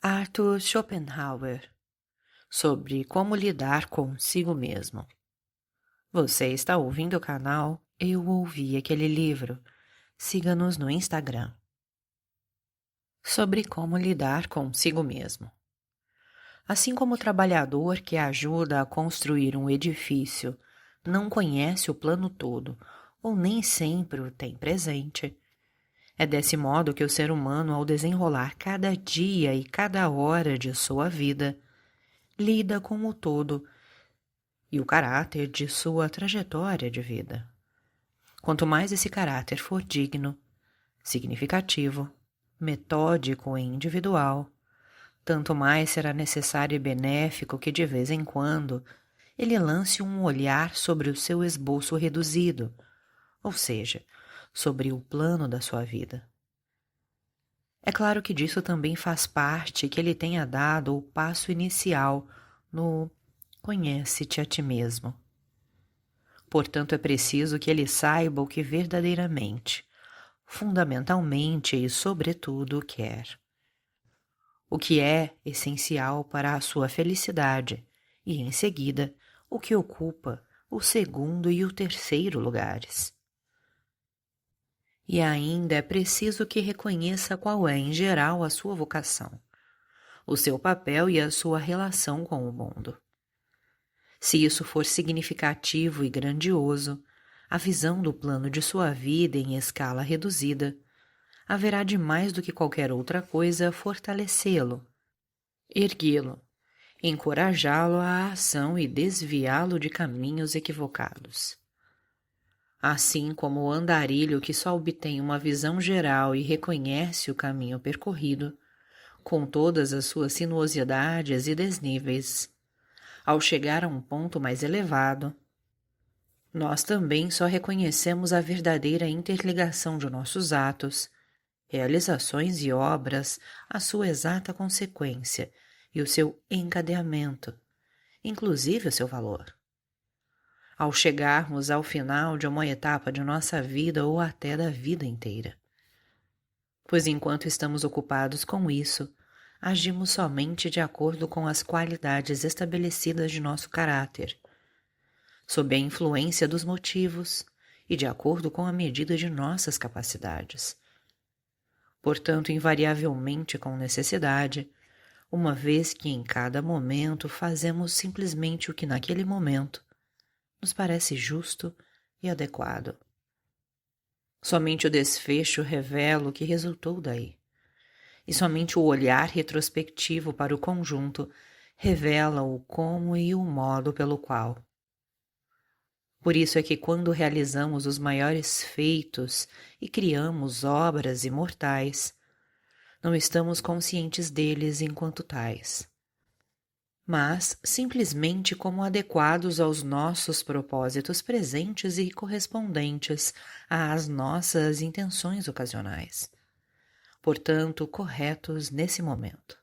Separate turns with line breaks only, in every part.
Arthur Schopenhauer, sobre como lidar consigo mesmo. Você está ouvindo o canal Eu Ouvi Aquele Livro. Siga-nos no Instagram. Sobre como lidar consigo mesmo. Assim como o trabalhador que ajuda a construir um edifício não conhece o plano todo ou nem sempre o tem presente, é desse modo que o ser humano, ao desenrolar cada dia e cada hora de sua vida, lida com o todo e o caráter de sua trajetória de vida. Quanto mais esse caráter for digno, significativo, metódico e individual, tanto mais será necessário e benéfico que de vez em quando ele lance um olhar sobre o seu esboço reduzido, ou seja, sobre o plano da sua vida. É claro que disso também faz parte que ele tenha dado o passo inicial no conhece-te a ti mesmo. Portanto, é preciso que ele saiba o que verdadeiramente, fundamentalmente e sobretudo quer. O que é essencial para a sua felicidade e, em seguida, o que ocupa o segundo e o terceiro lugares. E ainda é preciso que reconheça qual é, em geral, a sua vocação, o seu papel e a sua relação com o mundo. Se isso for significativo e grandioso, a visão do plano de sua vida em escala reduzida, haverá de mais do que qualquer outra coisa fortalecê-lo, erguê-lo, encorajá-lo à ação e desviá-lo de caminhos equivocados. Assim como o andarilho que só obtém uma visão geral e reconhece o caminho percorrido, com todas as suas sinuosidades e desníveis, ao chegar a um ponto mais elevado, nós também só reconhecemos a verdadeira interligação de nossos atos, realizações e obras, a sua exata consequência e o seu encadeamento, inclusive o seu valor. Ao chegarmos ao final de uma etapa de nossa vida ou até da vida inteira. Pois enquanto estamos ocupados com isso, agimos somente de acordo com as qualidades estabelecidas de nosso caráter, sob a influência dos motivos e de acordo com a medida de nossas capacidades. Portanto, invariavelmente com necessidade, uma vez que em cada momento fazemos simplesmente o que naquele momento nos parece justo e adequado. Somente o desfecho revela o que resultou daí, e somente o olhar retrospectivo para o conjunto revela o como e o modo pelo qual. Por isso é que quando realizamos os maiores feitos e criamos obras imortais, não estamos conscientes deles enquanto tais, mas simplesmente como adequados aos nossos propósitos presentes e correspondentes às nossas intenções ocasionais, portanto, corretos nesse momento.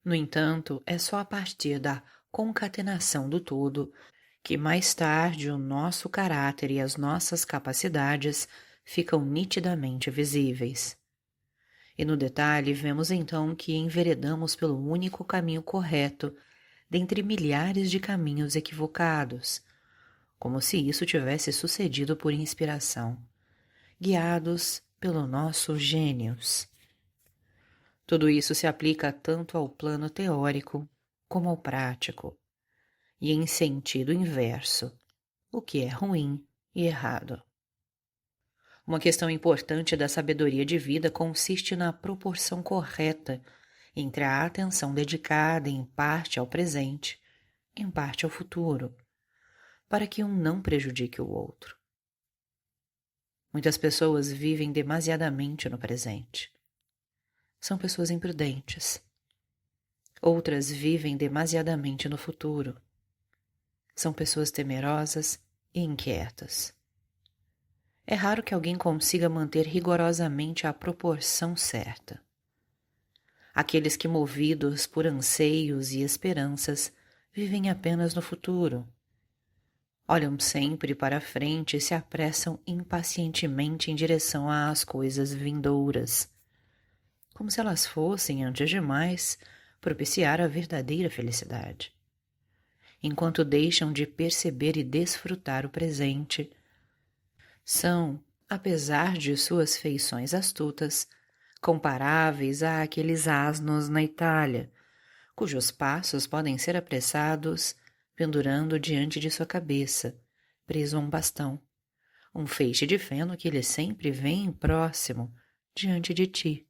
No entanto, é só a partir da concatenação do todo que mais tarde o nosso caráter e as nossas capacidades ficam nitidamente visíveis. E no detalhe vemos então que enveredamos pelo único caminho correto dentre milhares de caminhos equivocados, como se isso tivesse sucedido por inspiração, guiados pelo nosso gênios. Tudo isso se aplica tanto ao plano teórico como ao prático, e em sentido inverso, o que é ruim e errado. Uma questão importante da sabedoria de vida consiste na proporção correta entre a atenção dedicada em parte ao presente, em parte ao futuro, para que um não prejudique o outro. Muitas pessoas vivem demasiadamente no presente. São pessoas imprudentes. Outras vivem demasiadamente no futuro. São pessoas temerosas e inquietas. É raro que alguém consiga manter rigorosamente a proporção certa. Aqueles que, movidos por anseios e esperanças, vivem apenas no futuro. Olham sempre para a frente e se apressam impacientemente em direção às coisas vindouras. como se elas fossem, antes de mais, propiciar a verdadeira felicidade. Enquanto deixam de perceber e desfrutar o presente, são, apesar de suas feições astutas, comparáveis àqueles asnos na Itália, cujos passos podem ser apressados pendurando diante de sua cabeça, preso a um bastão, um feixe de feno que lhe sempre vem próximo, diante de ti,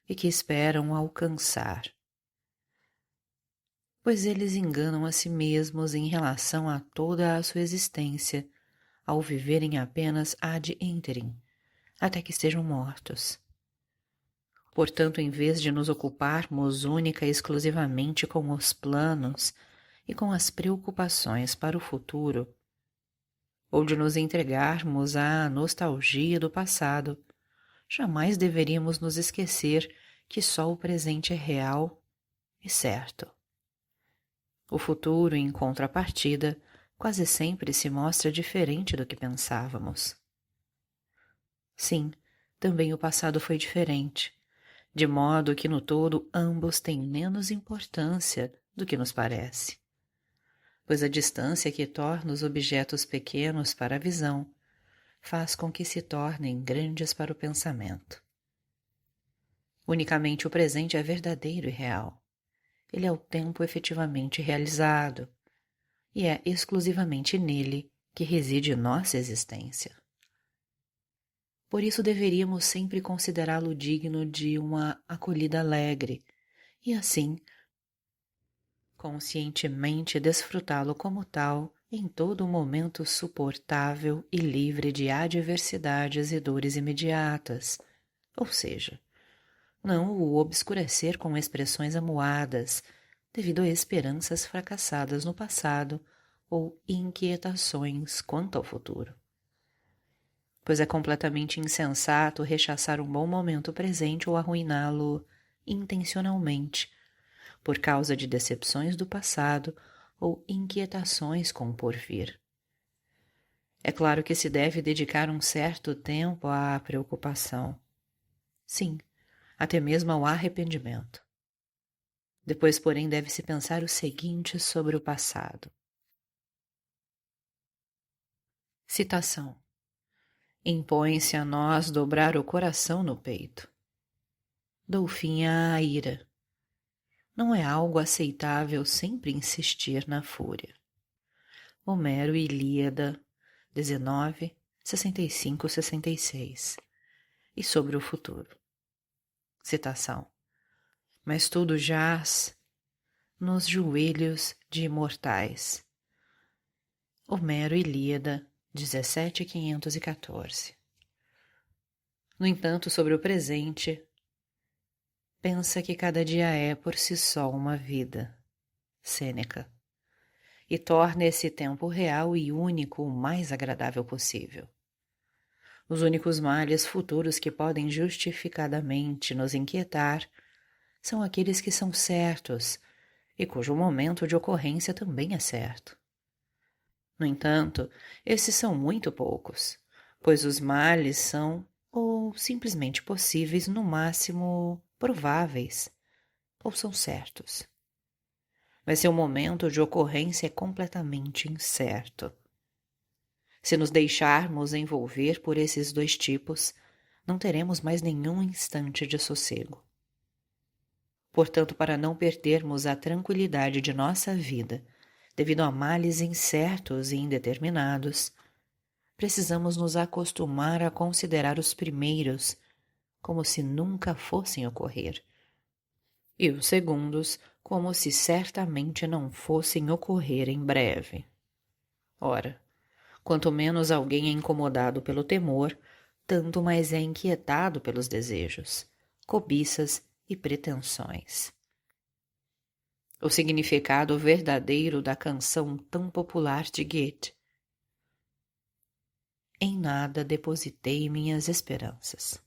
e que esperam alcançar. Pois eles enganam a si mesmos em relação a toda a sua existência, ao viverem apenas ad interim, até que estejam mortos. Portanto, em vez de nos ocuparmos única e exclusivamente com os planos e com as preocupações para o futuro, ou de nos entregarmos à nostalgia do passado, jamais deveríamos nos esquecer que só o presente é real e certo. O futuro, em contrapartida, quase sempre se mostra diferente do que pensávamos. Sim, também o passado foi diferente, de modo que no todo ambos têm menos importância do que nos parece, pois a distância que torna os objetos pequenos para a visão faz com que se tornem grandes para o pensamento. Unicamente o presente é verdadeiro e real. Ele é o tempo efetivamente realizado, e é exclusivamente nele que reside nossa existência. Por isso deveríamos sempre considerá-lo digno de uma acolhida alegre, e assim, conscientemente desfrutá-lo como tal em todo momento suportável e livre de adversidades e dores imediatas, ou seja, não o obscurecer com expressões amuadas, devido a esperanças fracassadas no passado ou inquietações quanto ao futuro. Pois é completamente insensato rechaçar um bom momento presente ou arruiná-lo intencionalmente, por causa de decepções do passado ou inquietações com o porvir. É claro que se deve dedicar um certo tempo à preocupação. Sim, até mesmo ao arrependimento. Depois, porém, deve-se pensar o seguinte sobre o passado. Citação. Impõe-se a nós dobrar o coração no peito. Dou fim à ira. Não é algo aceitável sempre insistir na fúria. Homero e Ilíada, 19, 65, 66. E sobre o futuro. Citação. Mas tudo jaz nos joelhos de imortais. Homero e Ilíada, 17.514. No entanto, sobre o presente, pensa que cada dia é por si só uma vida. Sêneca. E torna esse tempo real e único o mais agradável possível. Os únicos males futuros que podem justificadamente nos inquietar são aqueles que são certos e cujo momento de ocorrência também é certo. No entanto, esses são muito poucos, pois os males são, ou simplesmente possíveis, no máximo prováveis, ou são certos. Mas seu momento de ocorrência é completamente incerto. Se nos deixarmos envolver por esses dois tipos, não teremos mais nenhum instante de sossego. Portanto, para não perdermos a tranquilidade de nossa vida, devido a males incertos e indeterminados, precisamos nos acostumar a considerar os primeiros como se nunca fossem ocorrer, e os segundos como se certamente não fossem ocorrer em breve. Ora, quanto menos alguém é incomodado pelo temor, tanto mais é inquietado pelos desejos, cobiças e pretensões. O significado verdadeiro da canção tão popular de Goethe. Em nada depositei minhas esperanças.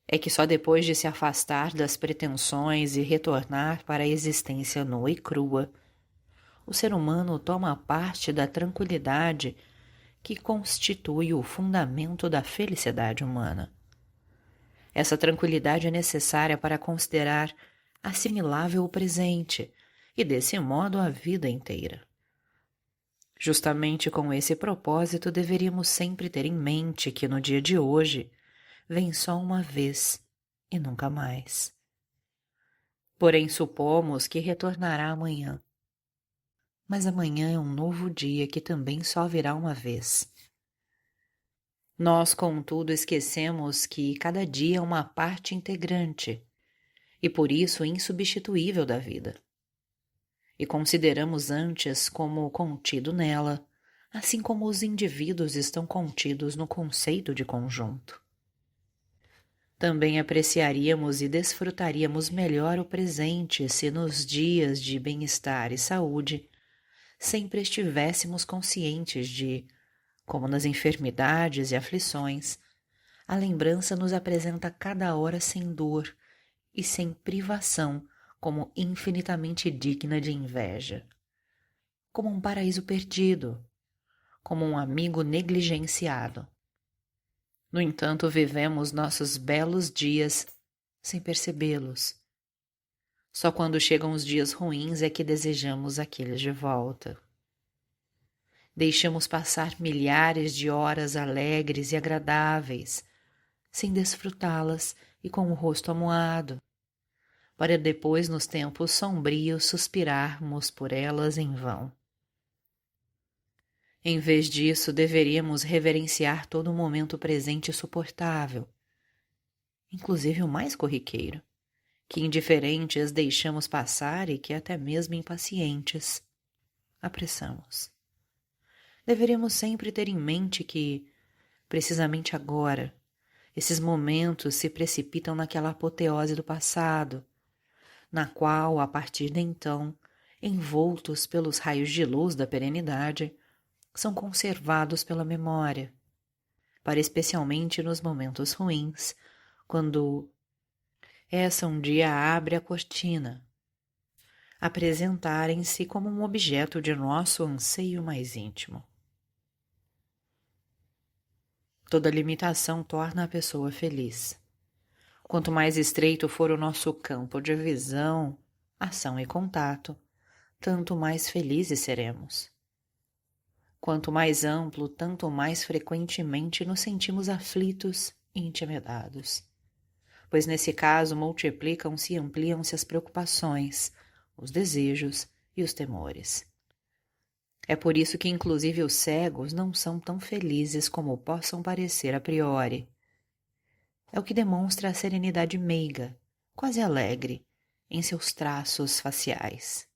É que só depois de se afastar das pretensões e retornar para a existência nua e crua, o ser humano toma parte da tranquilidade que constitui o fundamento da felicidade humana. Essa tranquilidade é necessária para considerar assimilável o presente e, desse modo, a vida inteira. Justamente com esse propósito, deveríamos sempre ter em mente que no dia de hoje vem só uma vez e nunca mais. Porém, supomos que retornará amanhã. Mas amanhã é um novo dia que também só virá uma vez. Nós, contudo, esquecemos que cada dia é uma parte integrante e, por isso, insubstituível da vida. E consideramos antes como contido nela, assim como os indivíduos estão contidos no conceito de conjunto. Também apreciaríamos e desfrutaríamos melhor o presente se nos dias de bem-estar e saúde sempre estivéssemos conscientes de, como nas enfermidades e aflições, a lembrança nos apresenta cada hora sem dor e sem privação como infinitamente digna de inveja, como um paraíso perdido, como um amigo negligenciado. No entanto, vivemos nossos belos dias sem percebê-los. Só quando chegam os dias ruins é que desejamos aqueles de volta. Deixamos passar milhares de horas alegres e agradáveis, sem desfrutá-las e com o rosto amuado, para depois, nos tempos sombrios, suspirarmos por elas em vão. Em vez disso, deveríamos reverenciar todo o momento presente suportável, inclusive o mais corriqueiro, que indiferentes deixamos passar e que até mesmo impacientes apressamos. Deveríamos sempre ter em mente que, precisamente agora, esses momentos se precipitam naquela apoteose do passado, na qual, a partir de então, envoltos pelos raios de luz da perenidade, são conservados pela memória, para especialmente nos momentos ruins, quando essa um dia abre a cortina, apresentarem-se como um objeto de nosso anseio mais íntimo. Toda limitação torna a pessoa feliz. Quanto mais estreito for o nosso campo de visão, ação e contato, tanto mais felizes seremos. Quanto mais amplo, tanto mais frequentemente nos sentimos aflitos e intimidados, pois nesse caso multiplicam-se e ampliam-se as preocupações, os desejos e os temores. É por isso que inclusive os cegos não são tão felizes como possam parecer a priori. É o que demonstra a serenidade meiga, quase alegre, em seus traços faciais.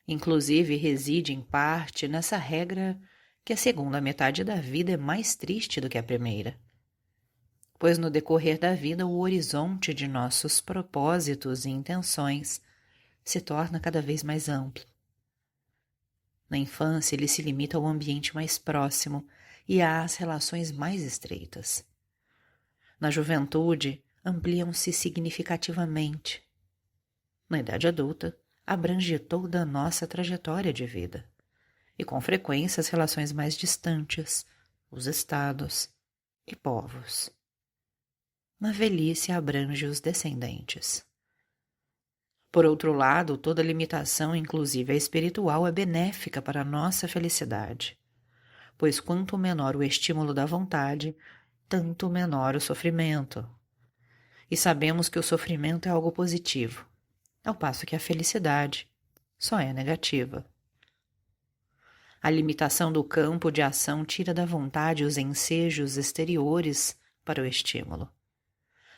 Inclusive reside em parte nessa regra que a segunda metade da vida é mais triste do que a primeira, pois no decorrer da vida o horizonte de nossos propósitos e intenções se torna cada vez mais amplo. Na infância ele se limita ao ambiente mais próximo e às relações mais estreitas. Na juventude ampliam-se significativamente. Na idade adulta abrange toda a nossa trajetória de vida, e com frequência as relações mais distantes, os estados e povos. Na velhice abrange os descendentes. Por outro lado, toda limitação, inclusive a espiritual, é benéfica para a nossa felicidade, pois quanto menor o estímulo da vontade, tanto menor o sofrimento. E sabemos que o sofrimento é algo positivo, ao passo que a felicidade só é negativa. A limitação do campo de ação tira da vontade os ensejos exteriores para o estímulo.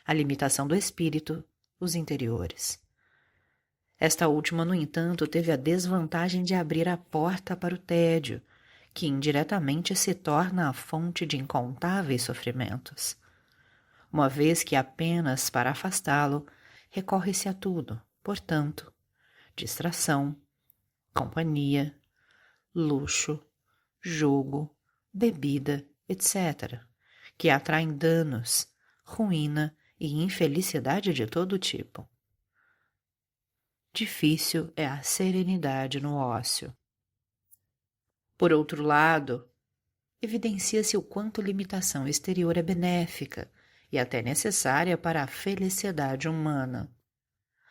A limitação do espírito, os interiores. Esta última, no entanto, teve a desvantagem de abrir a porta para o tédio, que indiretamente se torna a fonte de incontáveis sofrimentos, uma vez que apenas para afastá-lo recorre-se a tudo, portanto, distração, companhia, luxo, jogo, bebida, etc., que atraem danos, ruína e infelicidade de todo tipo. Difícil é a serenidade no ócio. Por outro lado, evidencia-se o quanto limitação exterior é benéfica e até necessária para a felicidade humana,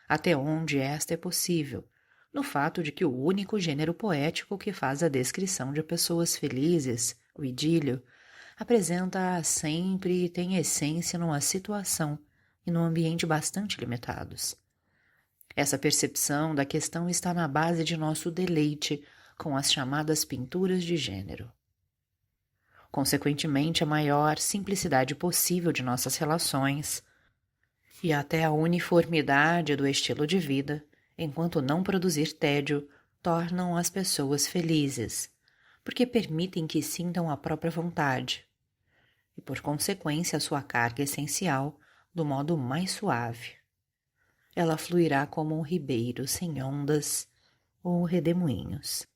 até onde esta é possível, no fato de que o único gênero poético que faz a descrição de pessoas felizes, o idílio, apresenta-a sempre e tem essência numa situação e num ambiente bastante limitados. Essa percepção da questão está na base de nosso deleite com as chamadas pinturas de gênero. Consequentemente, a maior simplicidade possível de nossas relações e até a uniformidade do estilo de vida, enquanto não produzir tédio, tornam as pessoas felizes, porque permitem que sintam a própria vontade e, por consequência, a sua carga essencial do modo mais suave. Ela fluirá como um ribeiro sem ondas ou redemoinhos.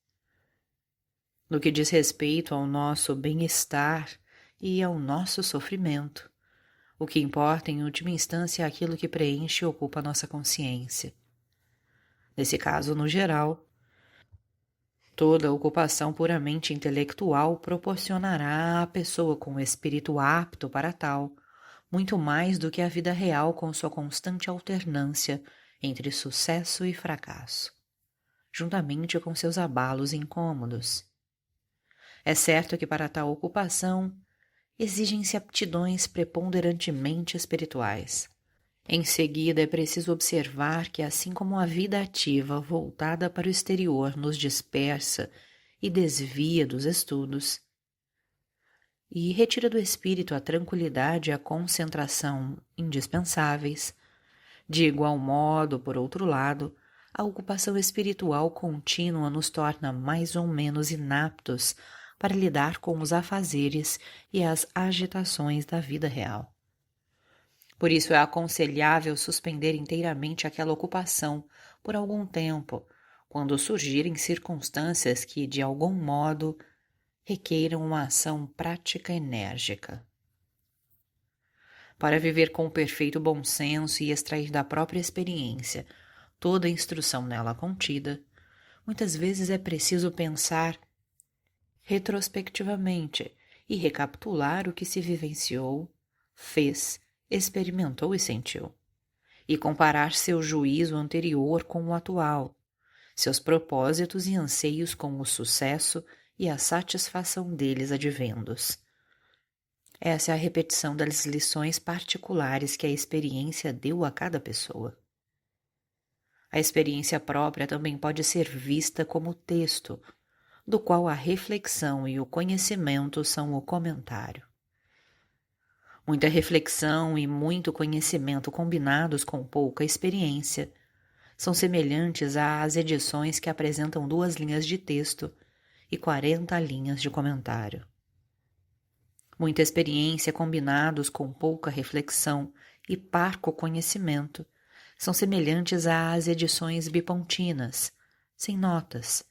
No que diz respeito ao nosso bem-estar e ao nosso sofrimento, o que importa em última instância é aquilo que preenche e ocupa nossa consciência. Nesse caso, no geral, toda ocupação puramente intelectual proporcionará à pessoa com o espírito apto para tal muito mais do que a vida real com sua constante alternância entre sucesso e fracasso, juntamente com seus abalos incômodos. É certo que para tal ocupação exigem-se aptidões preponderantemente espirituais. Em seguida, é preciso observar que, assim como a vida ativa voltada para o exterior nos dispersa e desvia dos estudos, e retira do espírito a tranquilidade e a concentração indispensáveis, de igual modo, por outro lado, a ocupação espiritual contínua nos torna mais ou menos inaptos para lidar com os afazeres e as agitações da vida real. Por isso é aconselhável suspender inteiramente aquela ocupação por algum tempo, quando surgirem circunstâncias que, de algum modo, requeiram uma ação prática enérgica. Para viver com perfeito bom senso e extrair da própria experiência toda a instrução nela contida, muitas vezes é preciso pensar retrospectivamente e recapitular o que se vivenciou, fez, experimentou e sentiu, e comparar seu juízo anterior com o atual, seus propósitos e anseios com o sucesso e a satisfação deles advindos. Essa é a repetição das lições particulares que a experiência deu a cada pessoa. A experiência própria também pode ser vista como texto, do qual a reflexão e o conhecimento são o comentário. Muita reflexão e muito conhecimento combinados com pouca experiência são semelhantes às edições que apresentam 2 linhas de texto e 40 linhas de comentário. Muita experiência combinados com pouca reflexão e parco conhecimento são semelhantes às edições bipontinas, sem notas,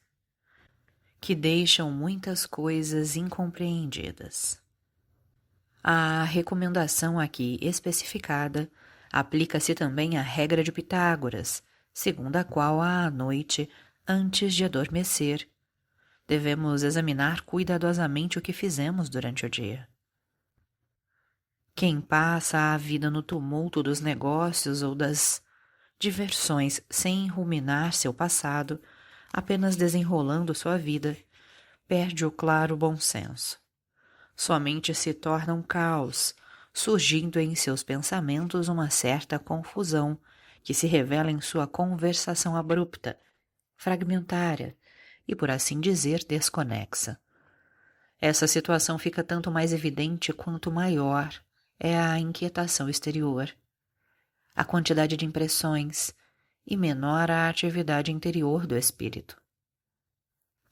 que deixam muitas coisas incompreendidas. A recomendação aqui especificada aplica-se também à regra de Pitágoras, segundo a qual à noite, antes de adormecer, devemos examinar cuidadosamente o que fizemos durante o dia. Quem passa a vida no tumulto dos negócios ou das diversões sem ruminar seu passado, apenas desenrolando sua vida, perde o claro bom senso. Sua mente se torna um caos, surgindo em seus pensamentos uma certa confusão que se revela em sua conversação abrupta, fragmentária e, por assim dizer, desconexa. Essa situação fica tanto mais evidente quanto maior é a inquietação exterior, a quantidade de impressões e menor a atividade interior do espírito.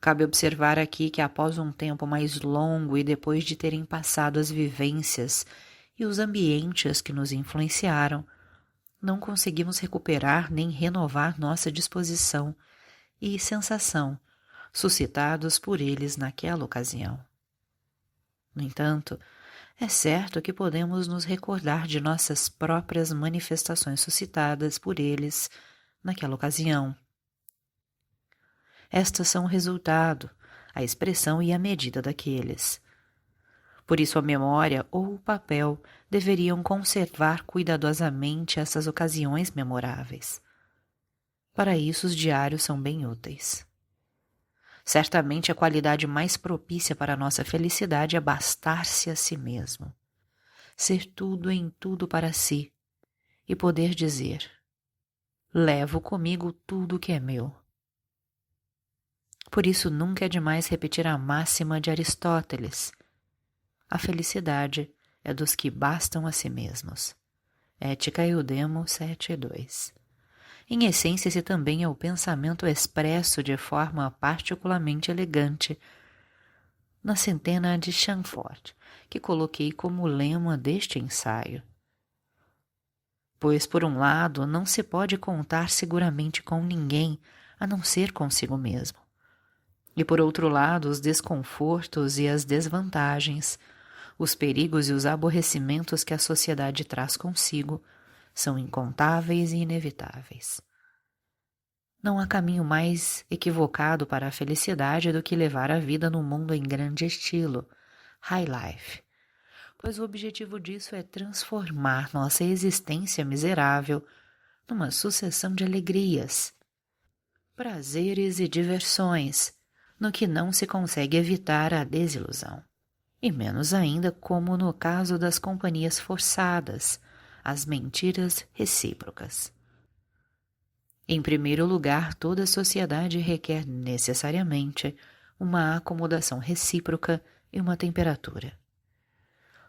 Cabe observar aqui que após um tempo mais longo e depois de terem passado as vivências e os ambientes que nos influenciaram, não conseguimos recuperar nem renovar nossa disposição e sensação suscitados por eles naquela ocasião. No entanto, é certo que podemos nos recordar de nossas próprias manifestações suscitadas por eles naquela ocasião. Estas são o resultado, a expressão e a medida daqueles. Por isso a memória ou o papel deveriam conservar cuidadosamente essas ocasiões memoráveis. Para isso os diários são bem úteis. Certamente a qualidade mais propícia para a nossa felicidade é bastar-se a si mesmo, ser tudo em tudo para si e poder dizer: levo comigo tudo que é meu. Por isso nunca é demais repetir a máxima de Aristóteles: a felicidade é dos que bastam a si mesmos. Ética Eudemo 7.2. Em essência, esse também é o pensamento expresso de forma particularmente elegante na centena de Chamfort, que coloquei como lema deste ensaio. Pois, por um lado, não se pode contar seguramente com ninguém, a não ser consigo mesmo. E, por outro lado, os desconfortos e as desvantagens, os perigos e os aborrecimentos que a sociedade traz consigo são incontáveis e inevitáveis. Não há caminho mais equivocado para a felicidade do que levar a vida no mundo em grande estilo, high life, pois o objetivo disso é transformar nossa existência miserável numa sucessão de alegrias, prazeres e diversões, no que não se consegue evitar a desilusão, e menos ainda como no caso das companhias forçadas, as mentiras recíprocas. Em primeiro lugar, toda sociedade requer necessariamente uma acomodação recíproca e uma temperatura.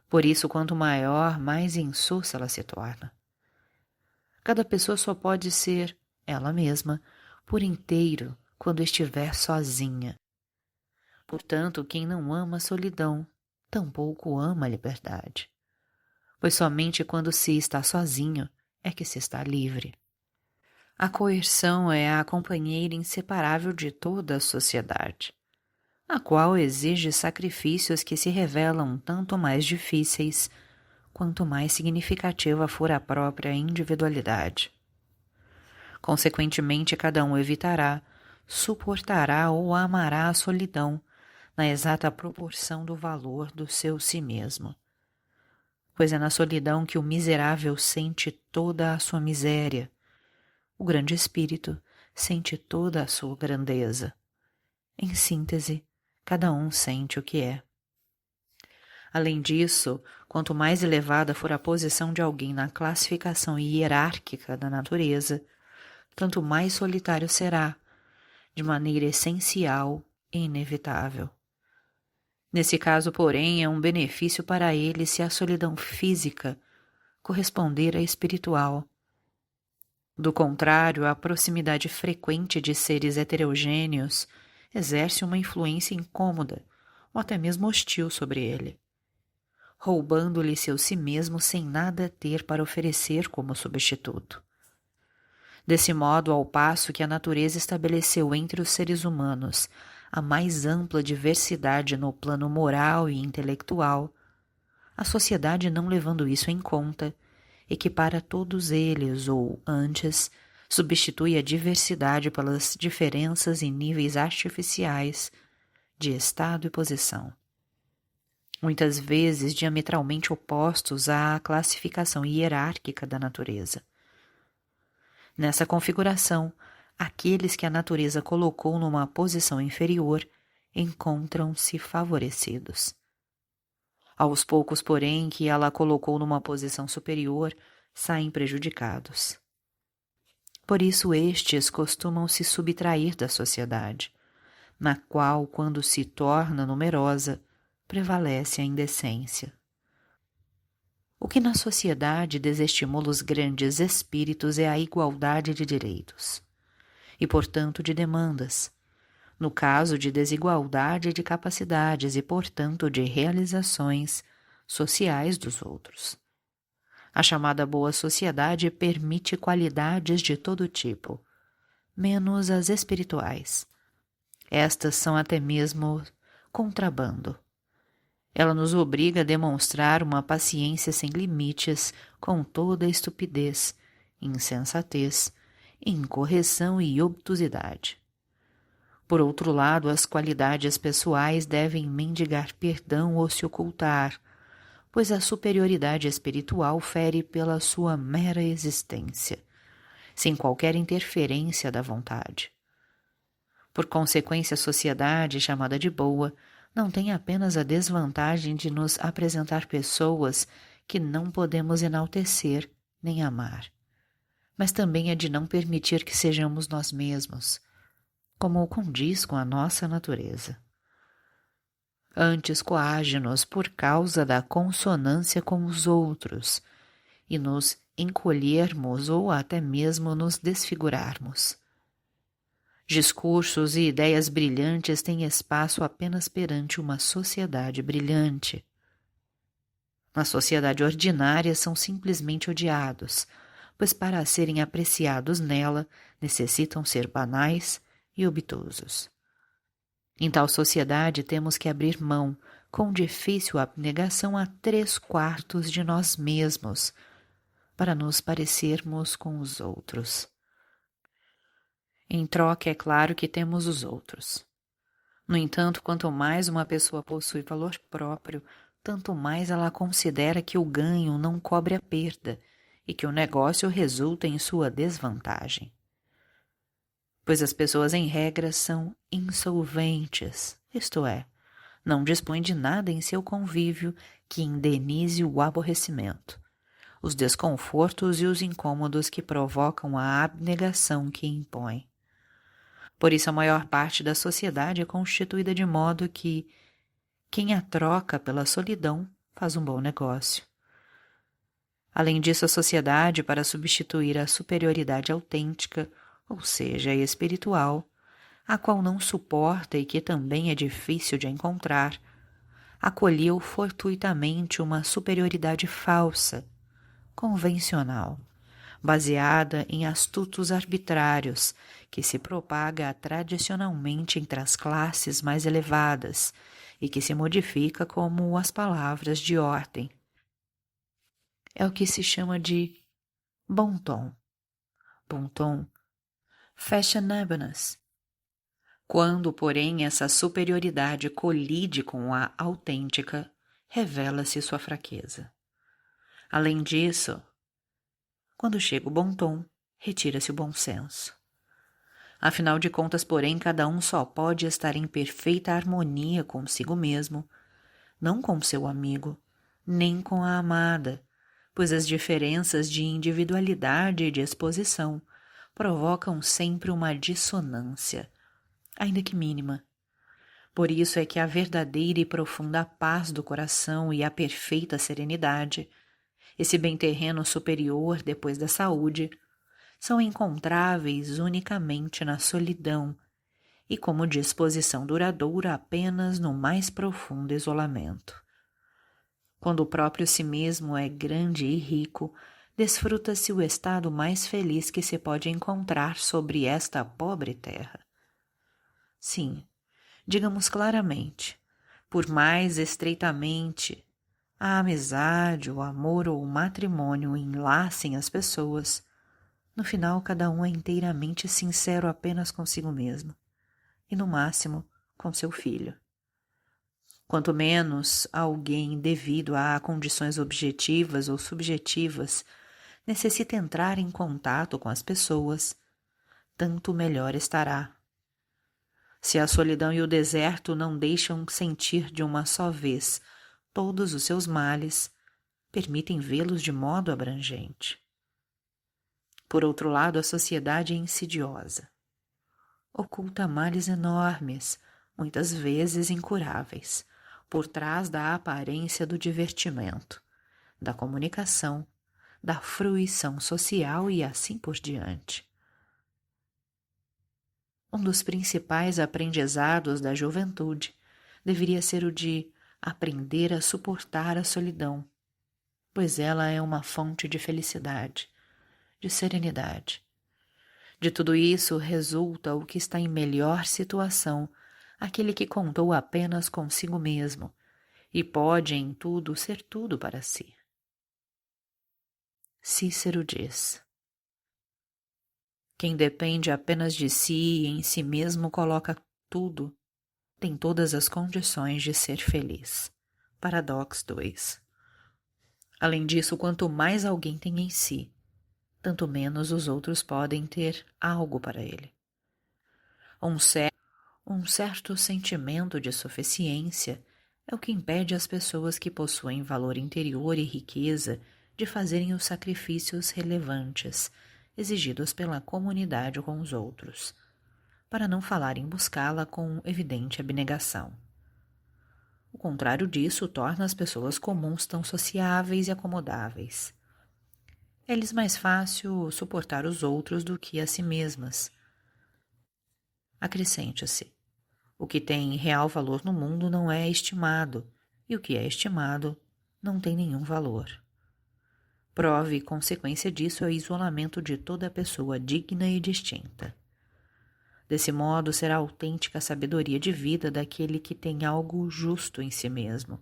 Por isso, quanto maior, mais insossa ela se torna. Cada pessoa só pode ser ela mesma por inteiro quando estiver sozinha. Portanto, quem não ama a solidão, tampouco ama a liberdade. Pois somente quando se está sozinho é que se está livre. A coerção é a companheira inseparável de toda a sociedade, a qual exige sacrifícios que se revelam tanto mais difíceis quanto mais significativa for a própria individualidade. Consequentemente, cada um evitará, suportará ou amará a solidão na exata proporção do valor do seu si mesmo. Pois é na solidão que o miserável sente toda a sua miséria. O grande espírito sente toda a sua grandeza. Em síntese, cada um sente o que é. Além disso, quanto mais elevada for a posição de alguém na classificação hierárquica da natureza, tanto mais solitário será, de maneira essencial e inevitável. Nesse caso, porém, é um benefício para ele se a solidão física corresponder à espiritual. Do contrário, a proximidade frequente de seres heterogêneos exerce uma influência incômoda ou até mesmo hostil sobre ele, roubando-lhe seu si mesmo sem nada ter para oferecer como substituto. Desse modo, ao passo que a natureza estabeleceu entre os seres humanos a mais ampla diversidade no plano moral e intelectual, a sociedade, não levando isso em conta, equipara todos eles ou, antes, substitui a diversidade pelas diferenças em níveis artificiais de estado e posição, muitas vezes diametralmente opostos à classificação hierárquica da natureza. Nessa configuração, aqueles que a natureza colocou numa posição inferior encontram-se favorecidos. Aos poucos, porém, que ela colocou numa posição superior, saem prejudicados. Por isso estes costumam se subtrair da sociedade, na qual, quando se torna numerosa, prevalece a indecência. O que na sociedade desestimula os grandes espíritos é a igualdade de direitos, e portanto de demandas, no caso de desigualdade de capacidades e portanto de realizações sociais dos outros. A chamada boa sociedade permite qualidades de todo tipo, menos as espirituais. Estas são até mesmo contrabando. Ela nos obriga a demonstrar uma paciência sem limites com toda a estupidez, insensatez, incorreção e obtusidade. Por outro lado, as qualidades pessoais devem mendigar perdão ou se ocultar, pois a superioridade espiritual fere pela sua mera existência, sem qualquer interferência da vontade. Por consequência, a sociedade, chamada de boa, não tem apenas a desvantagem de nos apresentar pessoas que não podemos enaltecer nem amar, mas também a de não permitir que sejamos nós mesmos, como condiz com a nossa natureza. Antes coage-nos por causa da consonância com os outros e nos encolhermos ou até mesmo nos desfigurarmos. Discursos e ideias brilhantes têm espaço apenas perante uma sociedade brilhante. Na sociedade ordinária são simplesmente odiados, pois para serem apreciados nela necessitam ser banais e obtusos. Em tal sociedade temos que abrir mão, com difícil abnegação, a 3/4 de nós mesmos, para nos parecermos com os outros. Em troca, é claro que temos os outros. No entanto, quanto mais uma pessoa possui valor próprio, tanto mais ela considera que o ganho não cobre a perda e que o negócio resulta em sua desvantagem. Pois as pessoas, em regra, são insolventes, isto é, não dispõem de nada em seu convívio que indenize o aborrecimento, os desconfortos e os incômodos que provocam a abnegação que impõe. Por isso, a maior parte da sociedade é constituída de modo que quem a troca pela solidão faz um bom negócio. Além disso, a sociedade, para substituir a superioridade autêntica, ou seja, espiritual, a qual não suporta e que também é difícil de encontrar, acolheu fortuitamente uma superioridade falsa, convencional, baseada em astutos arbitrários, que se propaga tradicionalmente entre as classes mais elevadas e que se modifica como as palavras de ordem. É o que se chama de bon ton. Bon ton, fashionableness. Quando, porém, essa superioridade colide com a autêntica, revela-se sua fraqueza. Além disso, quando chega o bom tom, retira-se o bom senso. Afinal de contas, porém, cada um só pode estar em perfeita harmonia consigo mesmo, não com seu amigo, nem com a amada, pois as diferenças de individualidade e de exposição provocam sempre uma dissonância, ainda que mínima. Por isso é que a verdadeira e profunda paz do coração e a perfeita serenidade, esse bem terreno superior depois da saúde, são encontráveis unicamente na solidão e como disposição duradoura apenas no mais profundo isolamento. Quando o próprio si mesmo é grande e rico, desfruta-se o estado mais feliz que se pode encontrar sobre esta pobre terra. Sim, digamos claramente, por mais estreitamente a amizade, o amor ou o matrimônio enlacem as pessoas, no final cada um é inteiramente sincero apenas consigo mesmo, e no máximo com seu filho. Quanto menos alguém, devido a condições objetivas ou subjetivas, necessita entrar em contato com as pessoas, tanto melhor estará. Se a solidão e o deserto não deixam sentir de uma só vez todos os seus males, permitem vê-los de modo abrangente. Por outro lado, a sociedade é insidiosa. Oculta males enormes, muitas vezes incuráveis, por trás da aparência do divertimento, da comunicação, da fruição social e assim por diante. Um dos principais aprendizados da juventude deveria ser o de aprender a suportar a solidão, pois ela é uma fonte de felicidade, de serenidade. De tudo isso resulta o que está em melhor situação, aquele que contou apenas consigo mesmo e pode em tudo ser tudo para si. Cícero diz: quem depende apenas de si e em si mesmo coloca tudo, tem todas as condições de ser feliz. Paradoxo 2. Além disso, quanto mais alguém tem em si, tanto menos os outros podem ter algo para ele. Um certo sentimento de suficiência é o que impede as pessoas que possuem valor interior e riqueza de fazerem os sacrifícios relevantes exigidos pela comunidade com os outros, para não falar em buscá-la com evidente abnegação. O contrário disso torna as pessoas comuns tão sociáveis e acomodáveis. É-lhes mais fácil suportar os outros do que a si mesmas. Acrescente-se: o que tem real valor no mundo não é estimado, e o que é estimado não tem nenhum valor. Prova e consequência disso é o isolamento de toda pessoa digna e distinta. Desse modo, será a autêntica sabedoria de vida daquele que tem algo justo em si mesmo,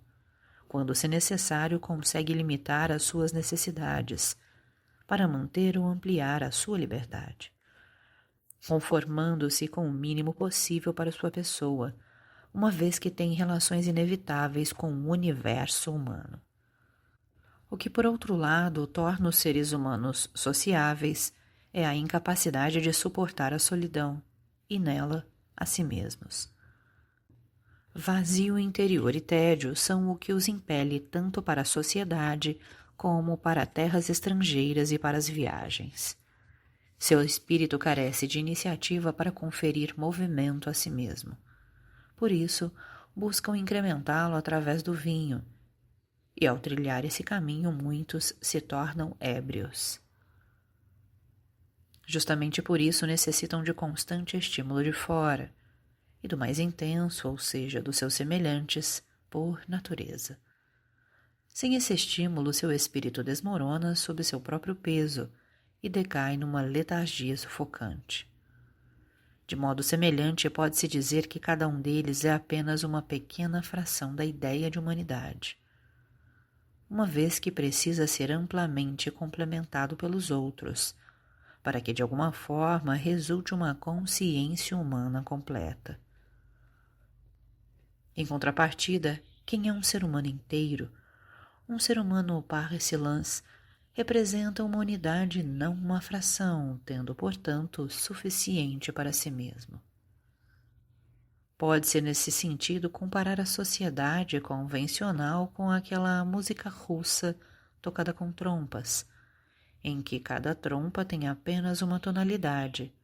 quando, se necessário, consegue limitar as suas necessidades, para manter ou ampliar a sua liberdade, conformando-se com o mínimo possível para sua pessoa, uma vez que tem relações inevitáveis com o universo humano. O que, por outro lado, torna os seres humanos sociáveis é a incapacidade de suportar a solidão e, nela, a si mesmos. Vazio interior e tédio são o que os impele tanto para a sociedade como para terras estrangeiras e para as viagens. Seu espírito carece de iniciativa para conferir movimento a si mesmo. Por isso, buscam incrementá-lo através do vinho, e ao trilhar esse caminho muitos se tornam ébrios. Justamente por isso necessitam de constante estímulo de fora, e do mais intenso, ou seja, dos seus semelhantes, por natureza. Sem esse estímulo, seu espírito desmorona sob seu próprio peso e decai numa letargia sufocante. De modo semelhante, pode-se dizer que cada um deles é apenas uma pequena fração da ideia de humanidade, uma vez que precisa ser amplamente complementado pelos outros, para que de alguma forma resulte uma consciência humana completa. Em contrapartida, quem é um ser humano inteiro, um ser humano par excellence, representa uma unidade, não uma fração, tendo, portanto, suficiente para si mesmo. Pode-se, nesse sentido, comparar a sociedade convencional com aquela música russa tocada com trompas, em que cada trompa tem apenas uma tonalidade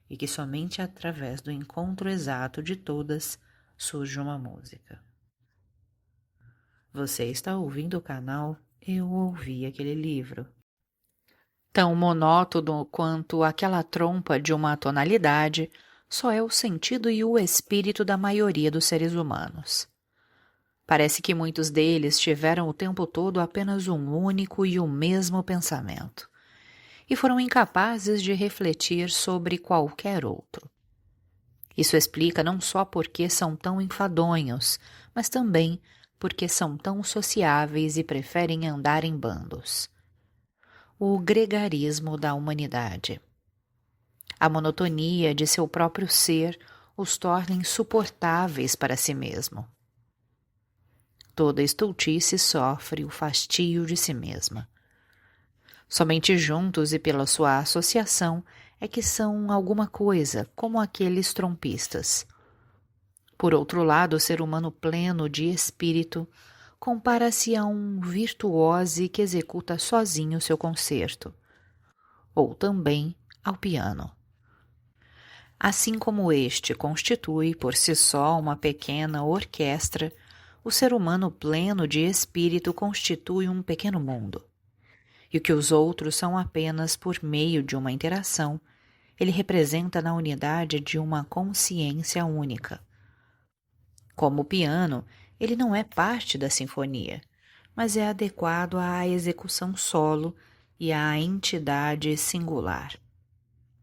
e que somente através do encontro exato de todas surge uma música. Você está ouvindo o canal Eu Ouvi Aquele Livro. Tão monótono quanto aquela trompa de uma tonalidade, só é o sentido e o espírito da maioria dos seres humanos. Parece que muitos deles tiveram o tempo todo apenas um único e o mesmo pensamento, e foram incapazes de refletir sobre qualquer outro. Isso explica não só por que são tão enfadonhos, mas também porque são tão sociáveis e preferem andar em bandos. O gregarismo da humanidade. A monotonia de seu próprio ser os torna insuportáveis para si mesmo. Toda estultice sofre o fastio de si mesma. Somente juntos e pela sua associação é que são alguma coisa, como aqueles trompistas. Por outro lado, o ser humano pleno de espírito compara-se a um virtuose que executa sozinho seu concerto, ou também ao piano. Assim como este constitui por si só uma pequena orquestra, o ser humano pleno de espírito constitui um pequeno mundo. E o que os outros são apenas por meio de uma interação, ele representa na unidade de uma consciência única. Como o piano, ele não é parte da sinfonia, mas é adequado à execução solo e à entidade singular.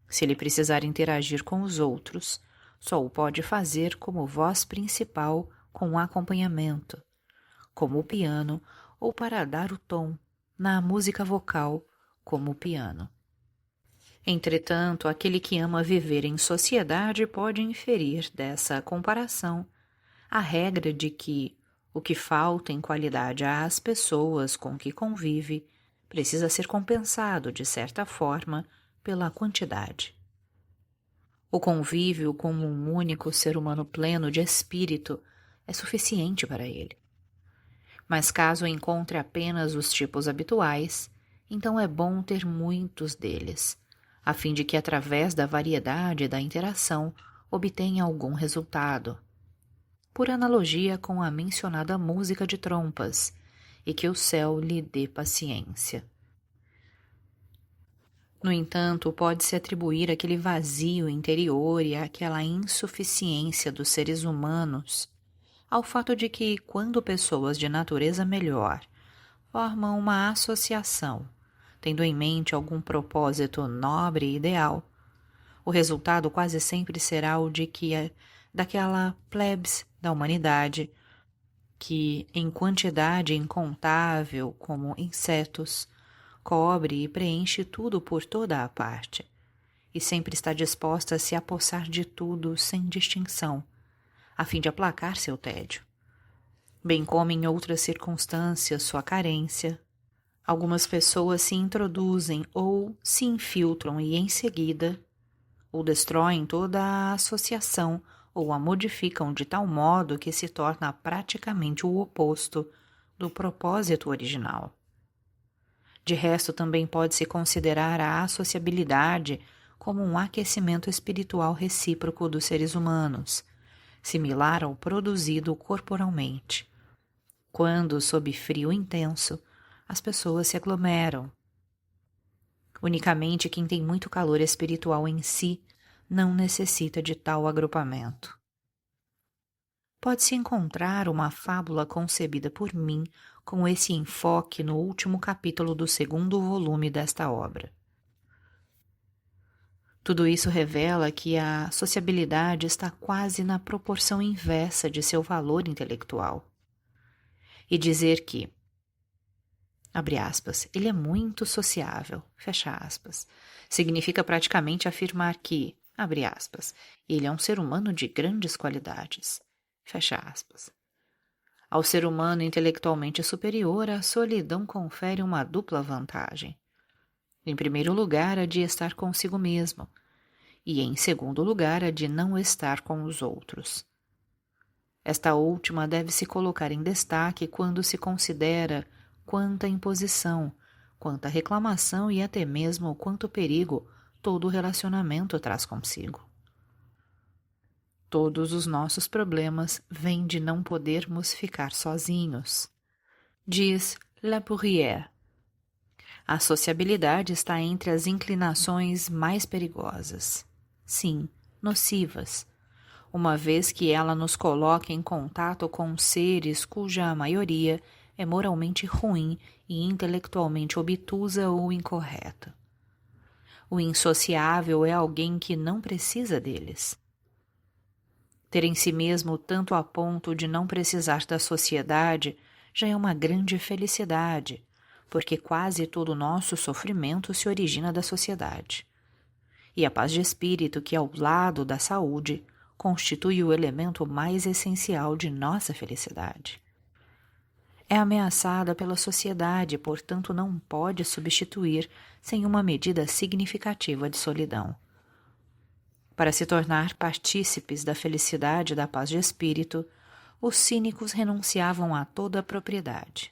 Se ele precisar interagir com os outros, só o pode fazer como voz principal com acompanhamento, como o piano, ou para dar o tom na música vocal, como o piano. Entretanto, aquele que ama viver em sociedade pode inferir dessa comparação a regra de que o que falta em qualidade às pessoas com que convive precisa ser compensado, de certa forma, pela quantidade. O convívio com um único ser humano pleno de espírito é suficiente para ele. Mas caso encontre apenas os tipos habituais, então é bom ter muitos deles, a fim de que através da variedade da interação obtenha algum resultado. Por analogia com a mencionada música de trompas, e que o céu lhe dê paciência. No entanto, pode-se atribuir aquele vazio interior e aquela insuficiência dos seres humanos ao fato de que, quando pessoas de natureza melhor formam uma associação, tendo em mente algum propósito nobre e ideal, o resultado quase sempre será o de que daquela plebs da humanidade que, em quantidade incontável como insetos, cobre e preenche tudo por toda a parte, e sempre está disposta a se apossar de tudo sem distinção, a fim de aplacar seu tédio, bem como em outras circunstâncias sua carência. Algumas pessoas se introduzem ou se infiltram e, em seguida, ou destroem toda a associação ou a modificam de tal modo que se torna praticamente o oposto do propósito original. De resto, também pode-se considerar a associabilidade como um aquecimento espiritual recíproco dos seres humanos, similar ao produzido corporalmente, quando, sob frio intenso, as pessoas se aglomeram. Unicamente quem tem muito calor espiritual em si não necessita de tal agrupamento. Pode-se encontrar uma fábula concebida por mim com esse enfoque no último capítulo do 2º volume desta obra. Tudo isso revela que a sociabilidade está quase na proporção inversa de seu valor intelectual. E dizer que, abre aspas, ele é muito sociável, fecha aspas, significa praticamente afirmar que, abre aspas, ele é um ser humano de grandes qualidades, fecha aspas. Ao ser humano intelectualmente superior, a solidão confere uma dupla vantagem. Em primeiro lugar, a de estar consigo mesmo, e em segundo lugar, a de não estar com os outros. Esta última deve se colocar em destaque quando se considera quanta imposição, quanta reclamação e até mesmo quanto perigo todo relacionamento traz consigo. Todos os nossos problemas vêm de não podermos ficar sozinhos. Diz La Bruyère. A sociabilidade está entre as inclinações mais perigosas. Sim, nocivas, uma vez que ela nos coloca em contato com seres cuja maioria é moralmente ruim e intelectualmente obtusa ou incorreta. O insociável é alguém que não precisa deles. Ter em si mesmo tanto a ponto de não precisar da sociedade já é uma grande felicidade, porque quase todo o nosso sofrimento se origina da sociedade. E a paz de espírito, que ao lado da saúde, constitui o elemento mais essencial de nossa felicidade. É ameaçada pela sociedade e, portanto, não pode substituir sem uma medida significativa de solidão. Para se tornar partícipes da felicidade e da paz de espírito, os cínicos renunciavam a toda a propriedade.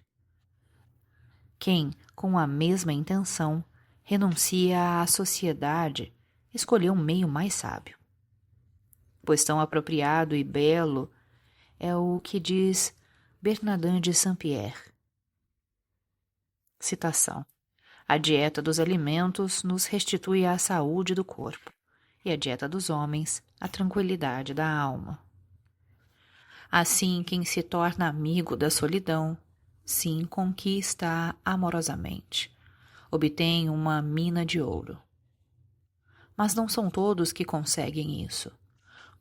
Quem, com a mesma intenção, renuncia à sociedade, escolheu um meio mais sábio. Pois tão apropriado e belo é o que diz Bernardin de Saint-Pierre. Citação: a dieta dos alimentos nos restitui a saúde do corpo, e a dieta dos homens, a tranquilidade da alma. Assim, quem se torna amigo da solidão, sim, conquista amorosamente, obtém uma mina de ouro. Mas não são todos que conseguem isso,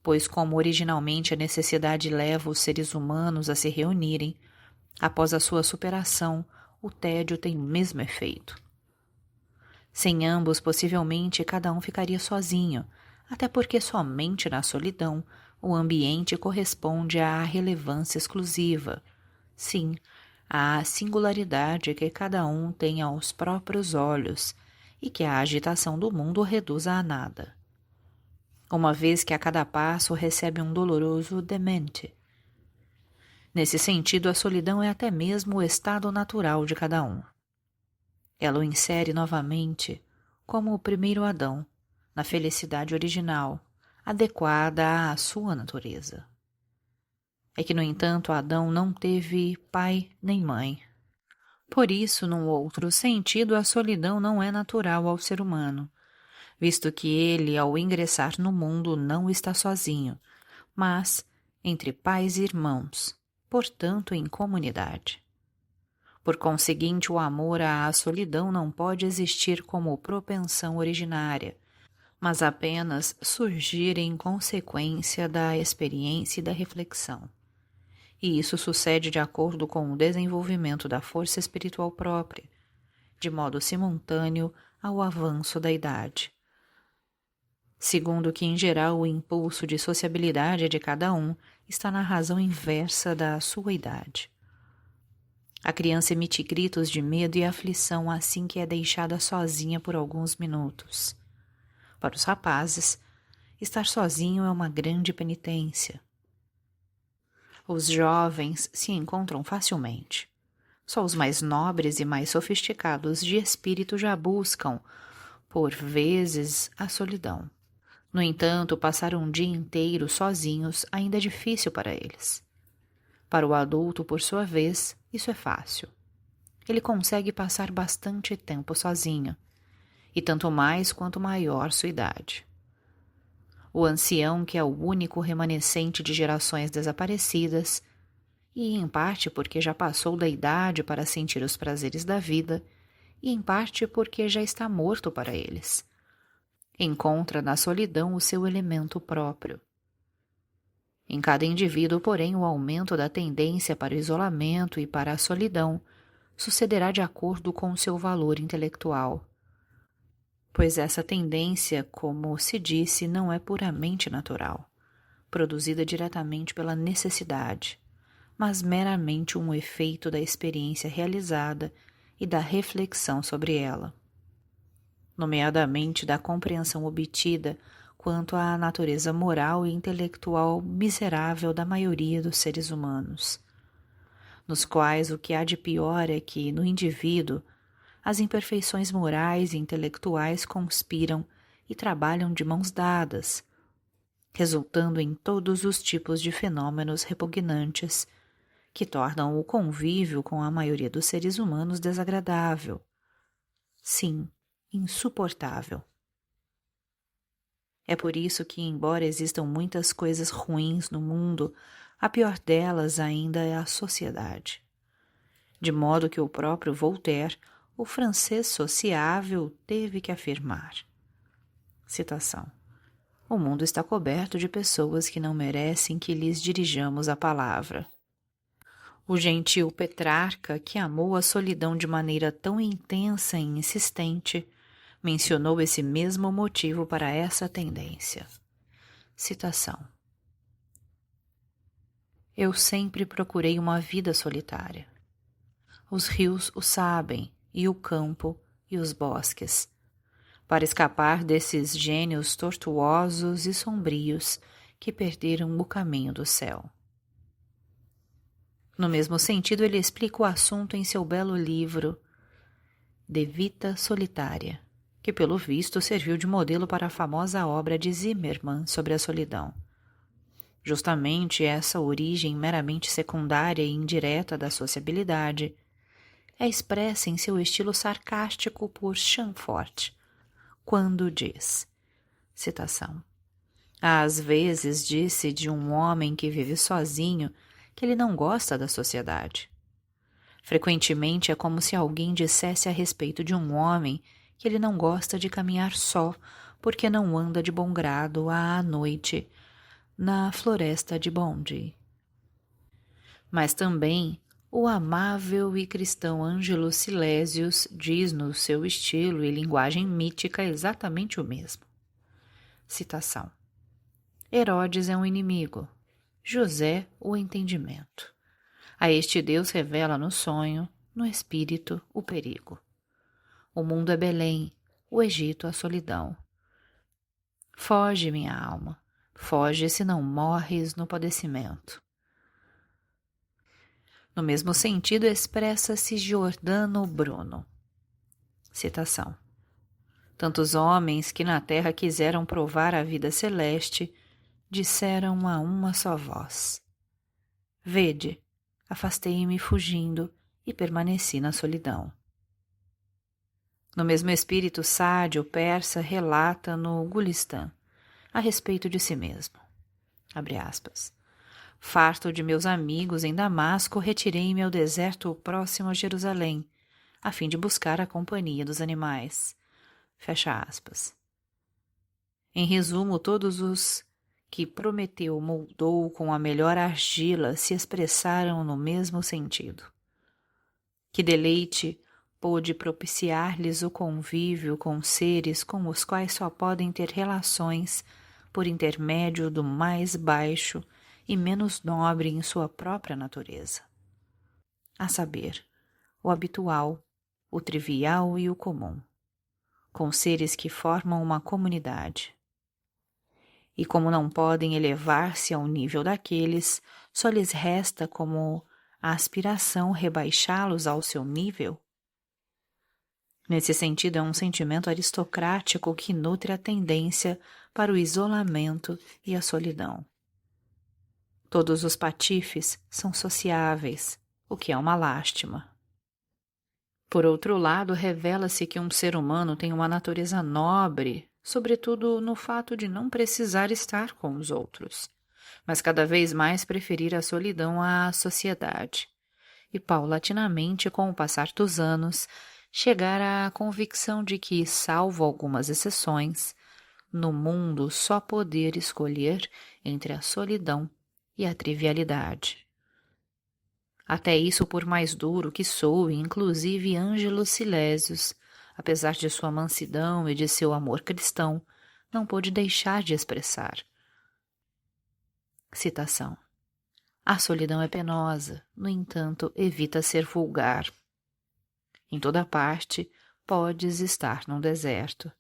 pois como originalmente a necessidade leva os seres humanos a se reunirem, após a sua superação, o tédio tem o mesmo efeito. Sem ambos, possivelmente cada um ficaria sozinho, até porque somente na solidão o ambiente corresponde à relevância exclusiva. Sim, à singularidade que cada um tem aos próprios olhos e que a agitação do mundo reduza a nada. Uma vez que a cada passo recebe um doloroso demente. Nesse sentido, a solidão é até mesmo o estado natural de cada um. Ela o insere novamente, como o primeiro Adão, na felicidade original, adequada à sua natureza. É que, no entanto, Adão não teve pai nem mãe. Por isso, num outro sentido, a solidão não é natural ao ser humano, visto que ele, ao ingressar no mundo, não está sozinho, mas entre pais e irmãos, portanto em comunidade. Por conseguinte, o amor à solidão não pode existir como propensão originária, mas apenas surgir em consequência da experiência e da reflexão. E isso sucede de acordo com o desenvolvimento da força espiritual própria, de modo simultâneo ao avanço da idade. Segundo que, em geral, o impulso de sociabilidade de cada um está na razão inversa da sua idade. A criança emite gritos de medo e aflição assim que é deixada sozinha por alguns minutos. Para os rapazes, estar sozinho é uma grande penitência. Os jovens se encontram facilmente. Só os mais nobres e mais sofisticados de espírito já buscam, por vezes, a solidão. No entanto, passar um dia inteiro sozinhos ainda é difícil para eles. Para o adulto, por sua vez, isso é fácil. Ele consegue passar bastante tempo sozinho, e tanto mais quanto maior sua idade. O ancião, que é o único remanescente de gerações desaparecidas, e em parte porque já passou da idade para sentir os prazeres da vida, e em parte porque já está morto para eles, encontra na solidão o seu elemento próprio. Em cada indivíduo, porém, o aumento da tendência para o isolamento e para a solidão sucederá de acordo com o seu valor intelectual, pois essa tendência, como se disse, não é puramente natural, produzida diretamente pela necessidade, mas meramente um efeito da experiência realizada e da reflexão sobre ela, nomeadamente da compreensão obtida quanto à natureza moral e intelectual miserável da maioria dos seres humanos, nos quais o que há de pior é que, no indivíduo, as imperfeições morais e intelectuais conspiram e trabalham de mãos dadas, resultando em todos os tipos de fenômenos repugnantes que tornam o convívio com a maioria dos seres humanos desagradável. Sim, insuportável. É por isso que, embora existam muitas coisas ruins no mundo, a pior delas ainda é a sociedade. De modo que o próprio Voltaire, o francês sociável, teve que afirmar. Citação. O mundo está coberto de pessoas que não merecem que lhes dirijamos a palavra. O gentil Petrarca, que amou a solidão de maneira tão intensa e insistente, mencionou esse mesmo motivo para essa tendência. Citação. Eu sempre procurei uma vida solitária. Os rios o sabem, e o campo, e os bosques, para escapar desses gênios tortuosos e sombrios que perderam o caminho do céu. No mesmo sentido, ele explica o assunto em seu belo livro De Vita Solitária, que pelo visto serviu de modelo para a famosa obra de Zimmermann sobre a solidão. Justamente essa origem meramente secundária e indireta da sociabilidade é expressa em seu estilo sarcástico por Chamfort, quando diz, citação, às vezes disse de um homem que vive sozinho que ele não gosta da sociedade. Frequentemente é como se alguém dissesse a respeito de um homem que ele não gosta de caminhar só porque não anda de bom grado à noite na floresta de Bondy. Mas também O amável e cristão Ângelo Silesius diz no seu estilo e linguagem mítica exatamente o mesmo. Citação. Herodes é um inimigo, José o entendimento. A este Deus revela no sonho, no espírito, o perigo. O mundo é Belém, o Egito a solidão. Foge, minha alma, foge se não morres no padecimento. No mesmo sentido expressa-se Giordano Bruno. Citação. Tantos homens que na terra quiseram provar a vida celeste, disseram a uma só voz. Vede, afastei-me fugindo e permaneci na solidão. No mesmo espírito Sade, o persa, relata no Gulistã, a respeito de si mesmo. Abre aspas. Farto de meus amigos em Damasco, retirei-me ao deserto próximo a Jerusalém, a fim de buscar a companhia dos animais. Fecha aspas. Em resumo, todos os que Prometeu moldou com a melhor argila se expressaram no mesmo sentido. Que deleite pôde propiciar-lhes o convívio com seres com os quais só podem ter relações por intermédio do mais baixo e menos nobre em sua própria natureza. A saber, o habitual, o trivial e o comum, com seres que formam uma comunidade. E como não podem elevar-se ao nível daqueles, só lhes resta como a aspiração rebaixá-los ao seu nível? Nesse sentido, é um sentimento aristocrático que nutre a tendência para o isolamento e a solidão. Todos os patifes são sociáveis, o que é uma lástima. Por outro lado, revela-se que um ser humano tem uma natureza nobre, sobretudo no fato de não precisar estar com os outros, mas cada vez mais preferir a solidão à sociedade, e paulatinamente, com o passar dos anos, chegar à convicção de que, salvo algumas exceções, no mundo só poder escolher entre a solidão e a trivialidade. Até isso, por mais duro que soe, inclusive Ângelo Silesius, apesar de sua mansidão e de seu amor cristão, não pôde deixar de expressar. Citação. A solidão é penosa, no entanto, evita ser vulgar. Em toda parte, podes estar num deserto.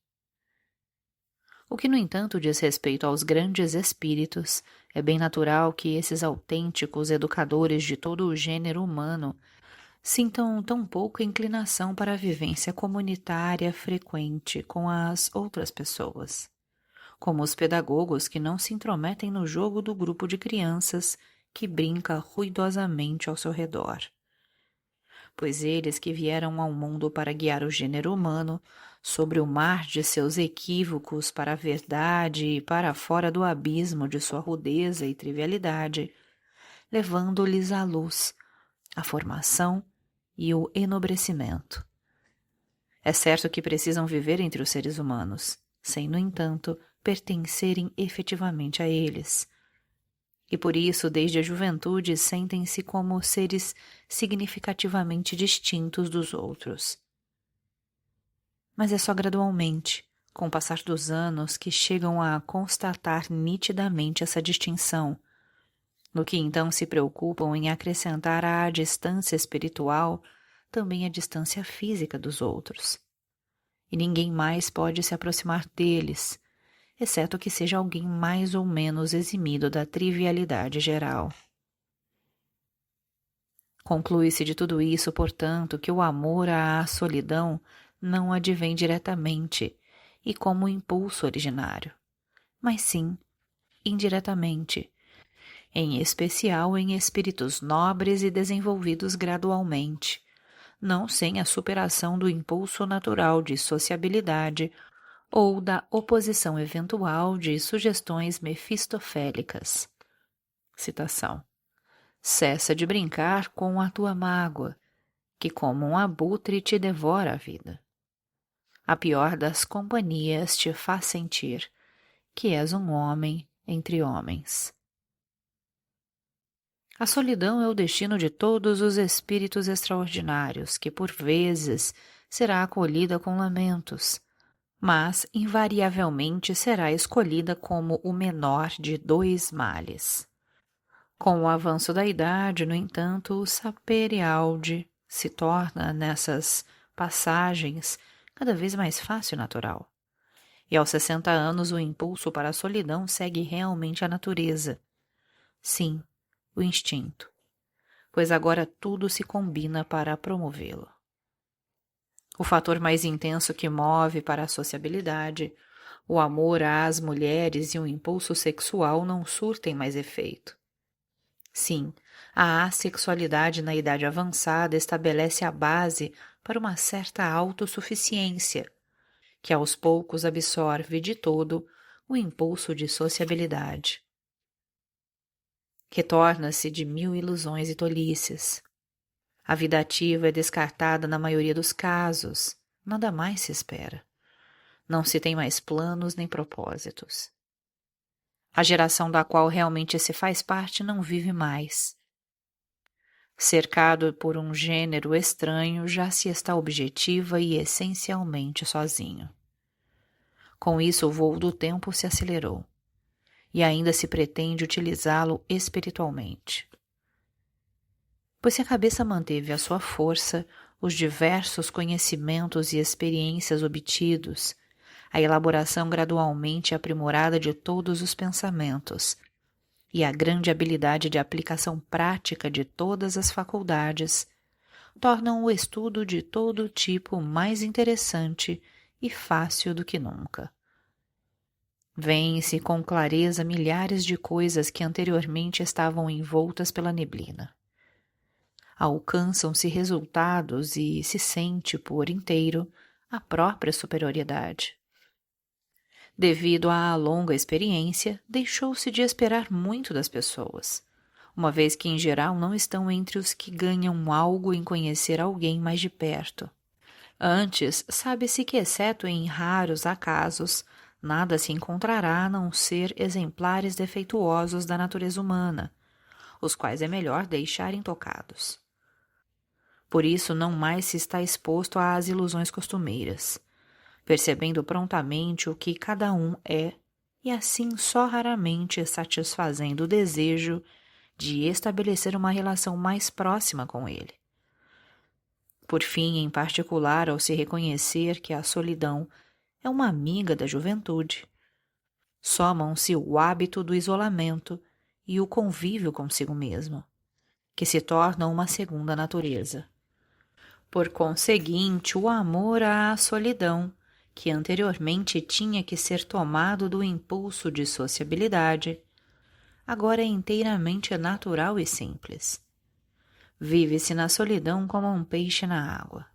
O que, no entanto, diz respeito aos grandes espíritos, é bem natural que esses autênticos educadores de todo o gênero humano sintam tão pouca inclinação para a vivência comunitária frequente com as outras pessoas, como os pedagogos que não se intrometem no jogo do grupo de crianças que brinca ruidosamente ao seu redor. Pois eles que vieram ao mundo para guiar o gênero humano sobre o mar de seus equívocos para a verdade e para fora do abismo de sua rudeza e trivialidade, levando-lhes a luz, a formação e o enobrecimento. É certo que precisam viver entre os seres humanos, sem, no entanto, pertencerem efetivamente a eles. E por isso, desde a juventude, sentem-se como seres significativamente distintos dos outros. Mas é só gradualmente, com o passar dos anos, que chegam a constatar nitidamente essa distinção, no que então se preocupam em acrescentar à distância espiritual também a distância física dos outros. E ninguém mais pode se aproximar deles, exceto que seja alguém mais ou menos eximido da trivialidade geral. Conclui-se de tudo isso, portanto, que o amor à solidão não advém diretamente e como impulso originário, mas sim, indiretamente, em especial em espíritos nobres e desenvolvidos gradualmente, não sem a superação do impulso natural de sociabilidade ou da oposição eventual de sugestões mefistofélicas. Citação. Cessa de brincar com a tua mágoa, que como um abutre te devora a vida. A pior das companhias te faz sentir que és um homem entre homens. A solidão é o destino de todos os espíritos extraordinários, que por vezes será acolhida com lamentos, mas invariavelmente será escolhida como o menor de dois males. Com o avanço da idade, no entanto, o sapere aude se torna, nessas passagens, cada vez mais fácil e natural. E aos 60 anos o impulso para a solidão segue realmente a natureza. Sim, o instinto, pois agora tudo se combina para promovê-lo. O fator mais intenso que move para a sociabilidade, o amor às mulheres e o impulso sexual não surtem mais efeito. Sim, a assexualidade na idade avançada estabelece a base para uma certa autossuficiência, que aos poucos absorve de todo o impulso de sociabilidade. Retorna-se de mil ilusões e tolices. A vida ativa é descartada na maioria dos casos, nada mais se espera. Não se tem mais planos nem propósitos. A geração da qual realmente se faz parte não vive mais. Cercado por um gênero estranho, já se está objetiva e essencialmente sozinho. Com isso, o voo do tempo se acelerou, e ainda se pretende utilizá-lo espiritualmente. Pois se a cabeça manteve a sua força, os diversos conhecimentos e experiências obtidos, a elaboração gradualmente aprimorada de todos os pensamentos, e a grande habilidade de aplicação prática de todas as faculdades, tornam o estudo de todo tipo mais interessante e fácil do que nunca. Vêem-se com clareza milhares de coisas que anteriormente estavam envoltas pela neblina. Alcançam-se resultados e se sente, por inteiro, a própria superioridade. Devido à longa experiência, deixou-se de esperar muito das pessoas, uma vez que em geral não estão entre os que ganham algo em conhecer alguém mais de perto. Antes, sabe-se que, exceto em raros acasos, nada se encontrará a não ser exemplares defeituosos da natureza humana, os quais é melhor deixar intocados. Por isso não mais se está exposto às ilusões costumeiras, percebendo prontamente o que cada um é, e assim só raramente satisfazendo o desejo de estabelecer uma relação mais próxima com ele. Por fim, em particular, ao se reconhecer que a solidão é uma amiga da juventude, somam-se o hábito do isolamento e o convívio consigo mesmo, que se tornam uma segunda natureza. Por conseguinte, o amor à solidão, que anteriormente tinha que ser tomado do impulso de sociabilidade, agora é inteiramente natural e simples. Vive-se na solidão como um peixe na água.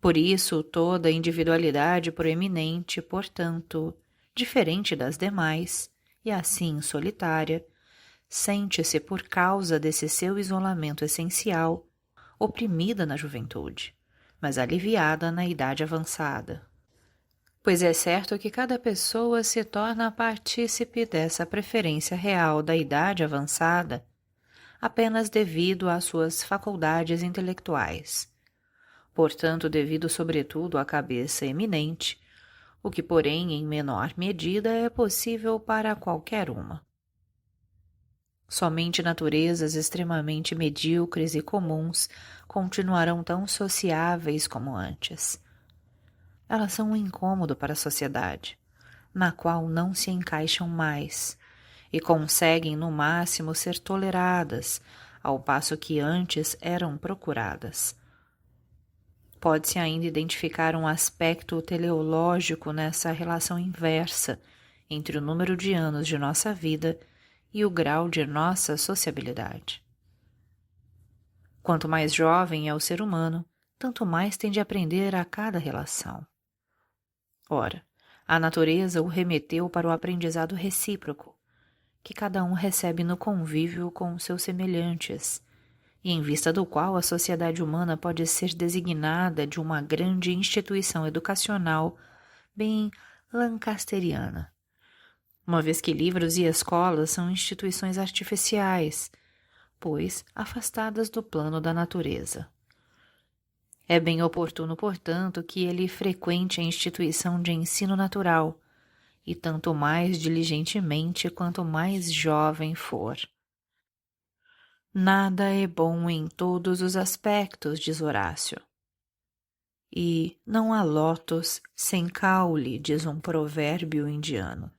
Por isso, toda individualidade proeminente, portanto, diferente das demais, e assim solitária, sente-se por causa desse seu isolamento essencial, oprimida na juventude, mas aliviada na idade avançada. Pois é certo que cada pessoa se torna partícipe dessa preferência real da idade avançada apenas devido às suas faculdades intelectuais, portanto devido sobretudo à cabeça eminente, o que porém em menor medida é possível para qualquer uma. Somente naturezas extremamente medíocres e comuns continuarão tão sociáveis como antes. Elas são um incômodo para a sociedade, na qual não se encaixam mais, e conseguem no máximo ser toleradas, ao passo que antes eram procuradas. Pode-se ainda identificar um aspecto teleológico nessa relação inversa entre o número de anos de nossa vida e o grau de nossa sociabilidade. Quanto mais jovem é o ser humano, tanto mais tem de aprender a cada relação. Ora, a natureza o remeteu para o aprendizado recíproco, que cada um recebe no convívio com seus semelhantes, e em vista do qual a sociedade humana pode ser designada de uma grande instituição educacional bem lancasteriana, uma vez que livros e escolas são instituições artificiais, pois afastadas do plano da natureza. É bem oportuno, portanto, que ele frequente a instituição de ensino natural, e tanto mais diligentemente quanto mais jovem for. Nada é bom em todos os aspectos, diz Horácio. E não há lótus sem caule, diz um provérbio indiano.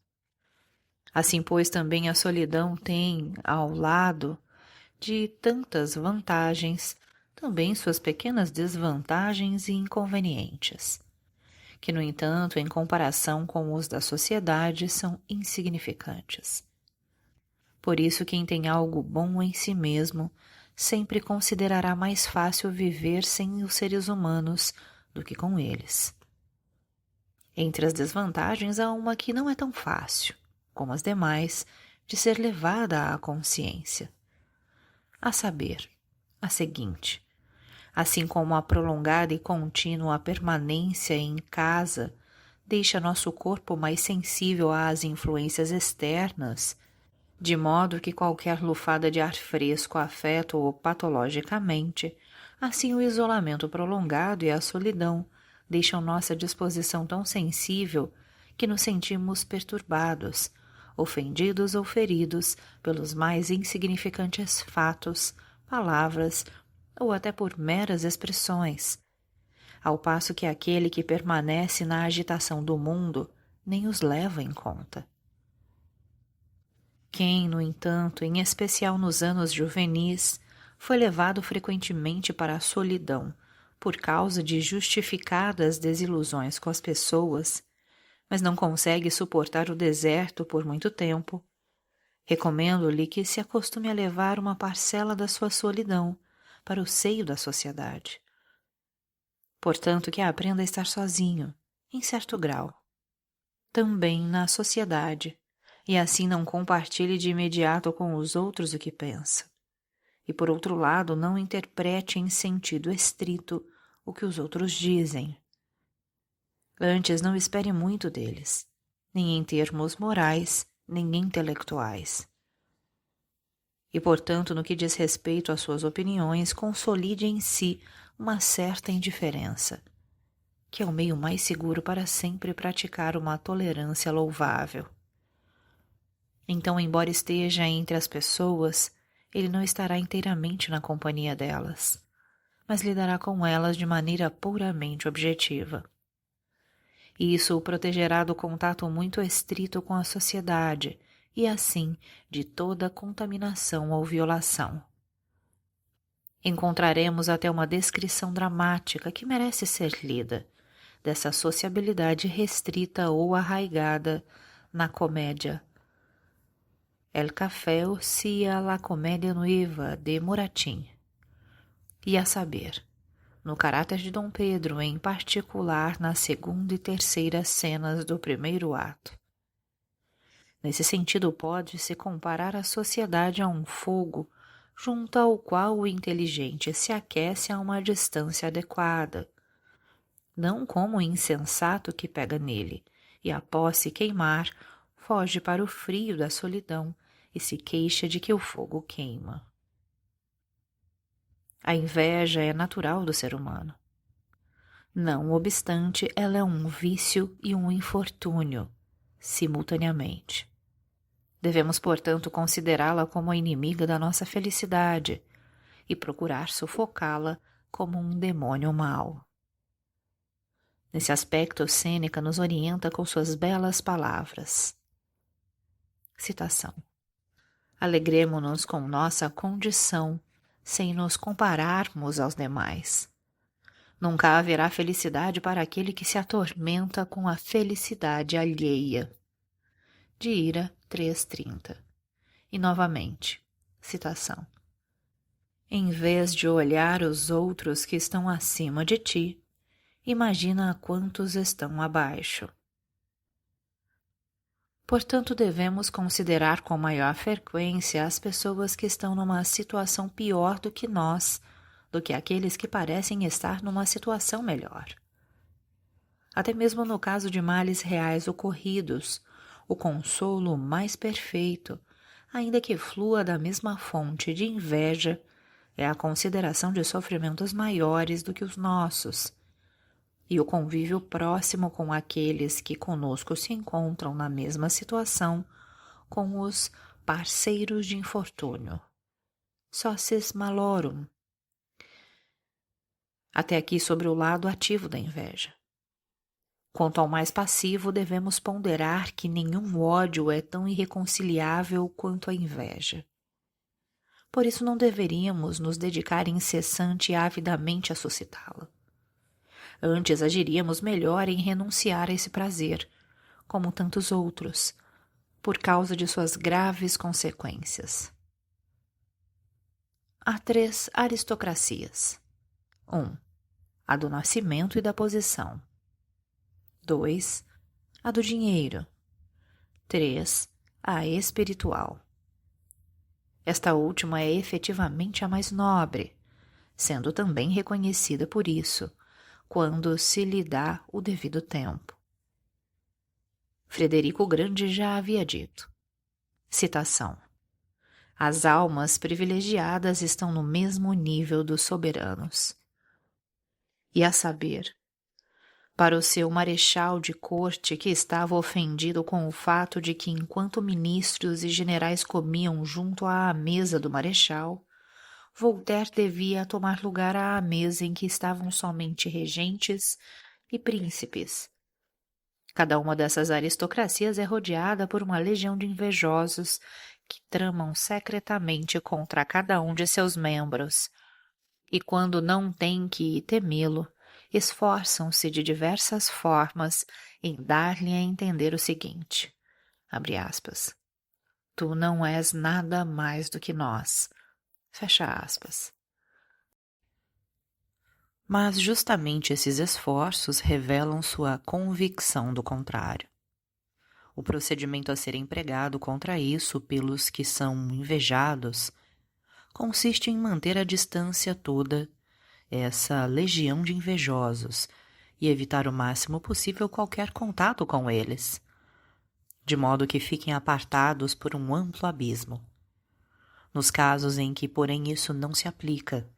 Assim, pois, também a solidão tem, ao lado de tantas vantagens, também suas pequenas desvantagens e inconvenientes, que, no entanto, em comparação com os da sociedade, são insignificantes. Por isso, quem tem algo bom em si mesmo sempre considerará mais fácil viver sem os seres humanos do que com eles. Entre as desvantagens há uma que não é tão fácil, como as demais, de ser levada à consciência. A saber, a seguinte: assim como a prolongada e contínua permanência em casa deixa nosso corpo mais sensível às influências externas, de modo que qualquer lufada de ar fresco afeta-o patologicamente, assim o isolamento prolongado e a solidão deixam nossa disposição tão sensível que nos sentimos perturbados, ofendidos ou feridos pelos mais insignificantes fatos, palavras ou até por meras expressões, ao passo que aquele que permanece na agitação do mundo nem os leva em conta. Quem, no entanto, em especial nos anos juvenis, foi levado frequentemente para a solidão por causa de justificadas desilusões com as pessoas, mas não consegue suportar o deserto por muito tempo, recomendo-lhe que se acostume a levar uma parcela da sua solidão para o seio da sociedade. Portanto, que aprenda a estar sozinho, em certo grau. Também na sociedade, e assim não compartilhe de imediato com os outros o que pensa. E, por outro lado, não interprete em sentido estrito o que os outros dizem. Antes, não espere muito deles, nem em termos morais, nem intelectuais. E, portanto, no que diz respeito às suas opiniões, consolide em si uma certa indiferença, que é o meio mais seguro para sempre praticar uma tolerância louvável. Então, embora esteja entre as pessoas, ele não estará inteiramente na companhia delas, mas lidará com elas de maneira puramente objetiva. E isso o protegerá do contato muito estrito com a sociedade e, assim, de toda contaminação ou violação. Encontraremos até uma descrição dramática que merece ser lida, dessa sociabilidade restrita ou arraigada na comédia El Café Sia la Comédia Nueva de Moratín, e a saber, no caráter de Dom Pedro, em particular na segunda e terceira cenas do primeiro ato. Nesse sentido, pode-se comparar a sociedade a um fogo, junto ao qual o inteligente se aquece a uma distância adequada, não como o insensato que pega nele, e após se queimar, foge para o frio da solidão e se queixa de que o fogo queima. A inveja é natural do ser humano. Não obstante, ela é um vício e um infortúnio, simultaneamente. Devemos, portanto, considerá-la como a inimiga da nossa felicidade e procurar sufocá-la como um demônio mau. Nesse aspecto, Sêneca nos orienta com suas belas palavras. Citação: alegremo-nos com nossa condição, sem nos compararmos aos demais. Nunca haverá felicidade para aquele que se atormenta com a felicidade alheia. De Ira 3:30. E novamente, citação: em vez de olhar os outros que estão acima de ti, imagina quantos estão abaixo. Portanto, devemos considerar com maior frequência as pessoas que estão numa situação pior do que nós, do que aqueles que parecem estar numa situação melhor. Até mesmo no caso de males reais ocorridos, o consolo mais perfeito, ainda que flua da mesma fonte de inveja, é a consideração de sofrimentos maiores do que os nossos, e o convívio próximo com aqueles que conosco se encontram na mesma situação, com os parceiros de infortúnio. Socis malorum. Até aqui sobre o lado ativo da inveja. Quanto ao mais passivo, devemos ponderar que nenhum ódio é tão irreconciliável quanto a inveja. Por isso não deveríamos nos dedicar incessante e avidamente a suscitá-la. Antes agiríamos melhor em renunciar a esse prazer, como tantos outros, por causa de suas graves consequências. Há 3 aristocracias. 1. A do nascimento e da posição. 2. A do dinheiro. 3. A espiritual. Esta última é efetivamente a mais nobre, sendo também reconhecida por isso, quando se lhe dá o devido tempo. Frederico o Grande já havia dito. Citação. As almas privilegiadas estão no mesmo nível dos soberanos. E a saber, para o seu marechal de corte, que estava ofendido com o fato de que, enquanto ministros e generais comiam junto à mesa do marechal, Voltaire devia tomar lugar à mesa em que estavam somente regentes e príncipes. Cada uma dessas aristocracias é rodeada por uma legião de invejosos que tramam secretamente contra cada um de seus membros, e quando não têm que temê-lo, esforçam-se de diversas formas em dar-lhe a entender o seguinte, abre aspas, tu não és nada mais do que nós, fecha aspas. Mas justamente esses esforços revelam sua convicção do contrário. O procedimento a ser empregado contra isso pelos que são invejados consiste em manter à distância toda essa legião de invejosos e evitar o máximo possível qualquer contato com eles, de modo que fiquem apartados por um amplo abismo. Nos casos em que, porém, isso não se aplica,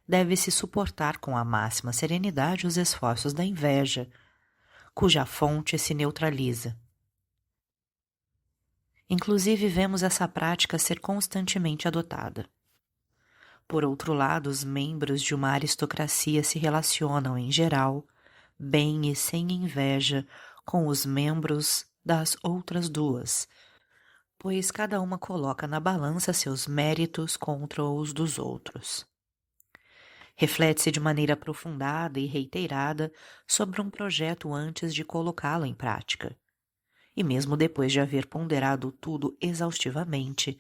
deve-se suportar com a máxima serenidade os esforços da inveja, cuja fonte se neutraliza. Inclusive, vemos essa prática ser constantemente adotada. Por outro lado, os membros de uma aristocracia se relacionam, em geral, bem e sem inveja com os membros das outras duas, pois cada uma coloca na balança seus méritos contra os dos outros. Reflete-se de maneira aprofundada e reiterada sobre um projeto antes de colocá-lo em prática. E mesmo depois de haver ponderado tudo exaustivamente,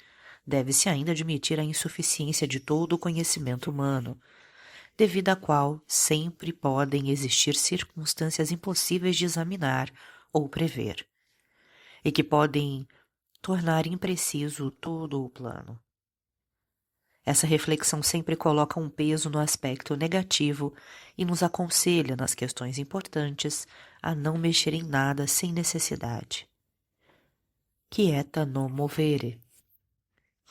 deve-se ainda admitir a insuficiência de todo o conhecimento humano, devido à qual sempre podem existir circunstâncias impossíveis de examinar ou prever, e que podem tornar impreciso todo o plano. Essa reflexão sempre coloca um peso no aspecto negativo e nos aconselha, nas questões importantes, a não mexer em nada sem necessidade. Quieta non movere.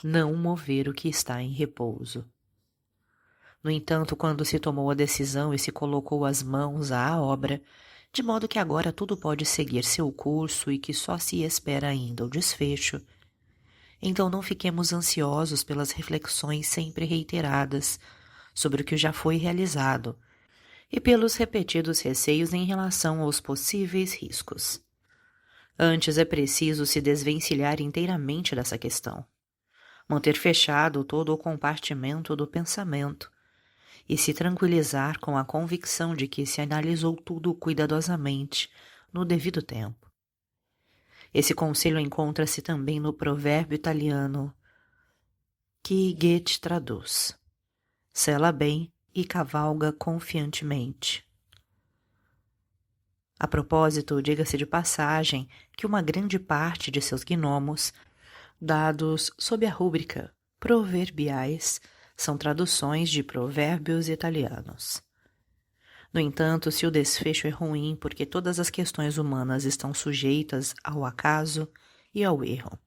Não mover o que está em repouso. No entanto, quando se tomou a decisão e se colocou as mãos à obra, de modo que agora tudo pode seguir seu curso e que só se espera ainda o desfecho, então não fiquemos ansiosos pelas reflexões sempre reiteradas sobre o que já foi realizado e pelos repetidos receios em relação aos possíveis riscos. Antes é preciso se desvencilhar inteiramente dessa questão, manter fechado todo o compartimento do pensamento e se tranquilizar com a convicção de que se analisou tudo cuidadosamente no devido tempo. Esse conselho encontra-se também no provérbio italiano que Goethe traduz: sela bem e cavalga confiantemente. A propósito, diga-se de passagem que uma grande parte de seus gnomos, dados sob a rúbrica proverbiais, são traduções de provérbios italianos. No entanto, se o desfecho é ruim porque todas as questões humanas estão sujeitas ao acaso e ao erro,